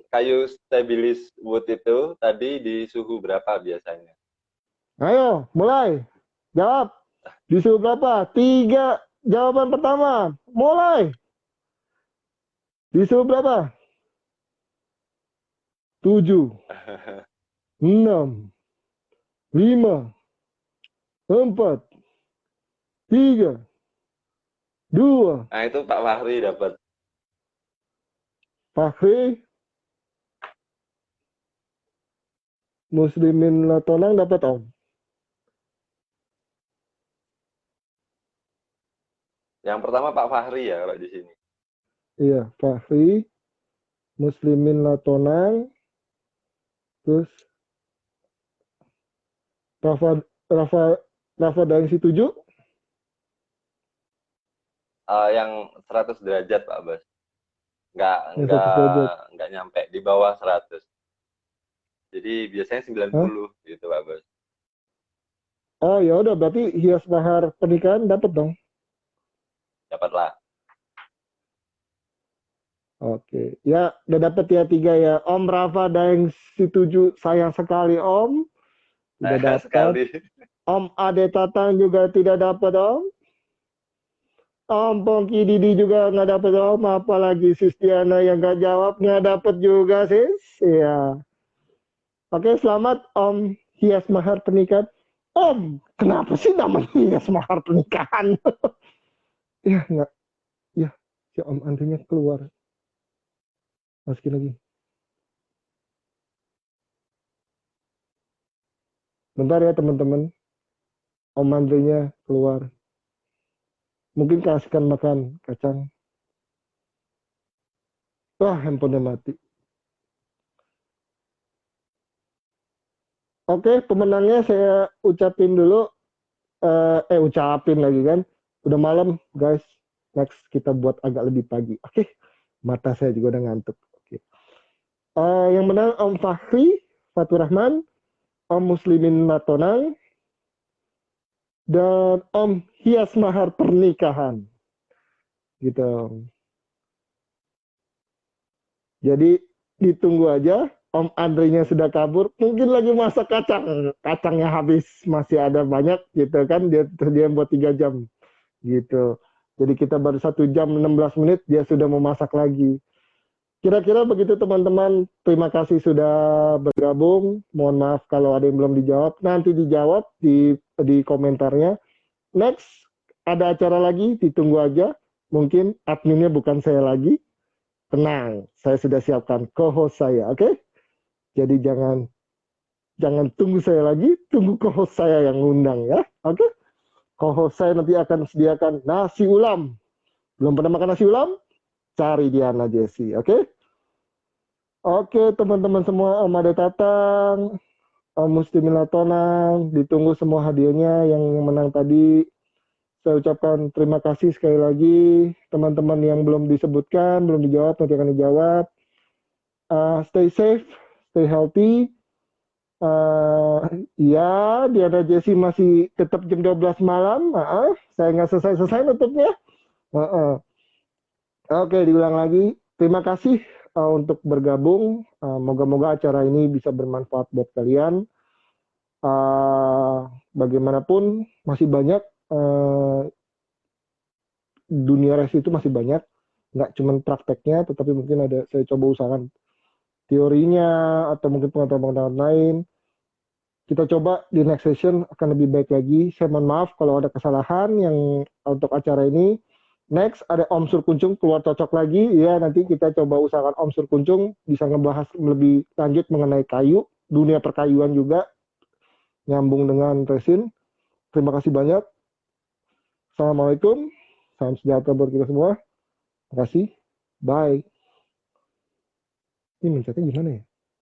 kayu stabilis wood itu tadi di suhu berapa biasanya? Ayo, mulai. Jawab. Disuruh berapa? 3. Jawaban pertama. Mulai. Disuruh berapa? 7, 6, 5, 4, 3, 2. Nah, itu Pak Fahri dapat. Fahri, Muslimin Latonang dapat, Om. Yang pertama Pak Fahri ya kalau di sini. Iya, Fahri, Muslimin Latonang, terus Rafa, Rafa, Rafa Dangsi 7. Yang 100 derajat Pak Bas. Nggak, Yang nggak, 100 derajat. nggak nyampe di bawah 100. Jadi biasanya Hah? 90 gitu Pak Bas. Oh, ya udah, berarti hias mahar pernikahan dapat dong. Dapatlah. Oke, ya udah dapat ya 3 ya. Om Rafa Daeng si 7 sayang sekali, Om. Tidak Sayang dapat. sekali. Om Ade Tatang juga tidak dapat, Om. Om Pongki Didi juga nggak dapat, Om. Apalagi Sis Diana yang nggak jawab nggak dapat juga, Sis. Ya. Oke, selamat Om hias mahar pernikahan. Om, kenapa sih namanya hias mahar pernikahan? Ya, nggak. Ya, si Om Andrinya keluar. Masukin lagi. Bentar ya, teman-teman. Om Andrinya keluar. Mungkin kasihkan makan kacang. Wah, handphonenya mati. Oke, pemenangnya saya ucapin dulu. Ucapin lagi kan. Udah malam, guys. Next kita buat agak lebih pagi. Oke. Mata saya juga udah ngantuk. Oke. Yang menang Om Fahri, Fatur Rahman, Om Muslimin Matonang, dan Om Hias Mahar Pernikahan. Gitu. Jadi ditunggu aja. Om Andrinya sudah kabur, mungkin lagi masak kacang, kacangnya habis, masih ada banyak gitu kan, dia terdiam buat 3 jam gitu. Jadi kita baru 1 jam 16 menit dia sudah memasak lagi. Kira-kira begitu teman-teman. Terima kasih sudah bergabung. Mohon maaf kalau ada yang belum dijawab. Nanti dijawab di komentarnya. Next ada acara lagi, ditunggu aja. Mungkin adminnya bukan saya lagi. Tenang, saya sudah siapkan co-host saya, oke? Jadi jangan tunggu saya lagi, tunggu co-host saya yang ngundang ya, oke? Co-host saya nanti akan sediakan nasi ulam. Belum pernah makan nasi ulam? Cari Diana Jesse, oke? Oke teman-teman semua, Om Ade Tatang, Om Muslimin Latonang, ditunggu semua hadiahnya yang menang tadi. Saya ucapkan terima kasih sekali lagi. Teman-teman yang belum disebutkan, belum dijawab, nanti akan dijawab. Stay safe, stay healthy. Ya, Diana Jesse masih tetap jam 12 malam. Saya nggak selesai-selesai nutupnya. Oke, diulang lagi. Terima kasih untuk bergabung. Moga-moga acara ini bisa bermanfaat buat kalian. Bagaimanapun masih banyak dunia resi itu masih banyak. Nggak cuma prakteknya, tetapi mungkin ada saya coba usahakan teorinya atau mungkin pengetahuan-pengetahuan lain. Kita coba di next session akan lebih baik lagi. Saya mohon maaf kalau ada kesalahan yang untuk acara ini. Next ada Om Sur Kuncung keluar cocok lagi. Ya nanti kita coba usahakan Om Sur Kuncung bisa ngebahas lebih lanjut mengenai kayu, dunia perkayuan juga nyambung dengan resin. Terima kasih banyak. Assalamualaikum. Salam sejahtera buat kita semua. Terima kasih. Bye. Ini mencetnya gimana ya?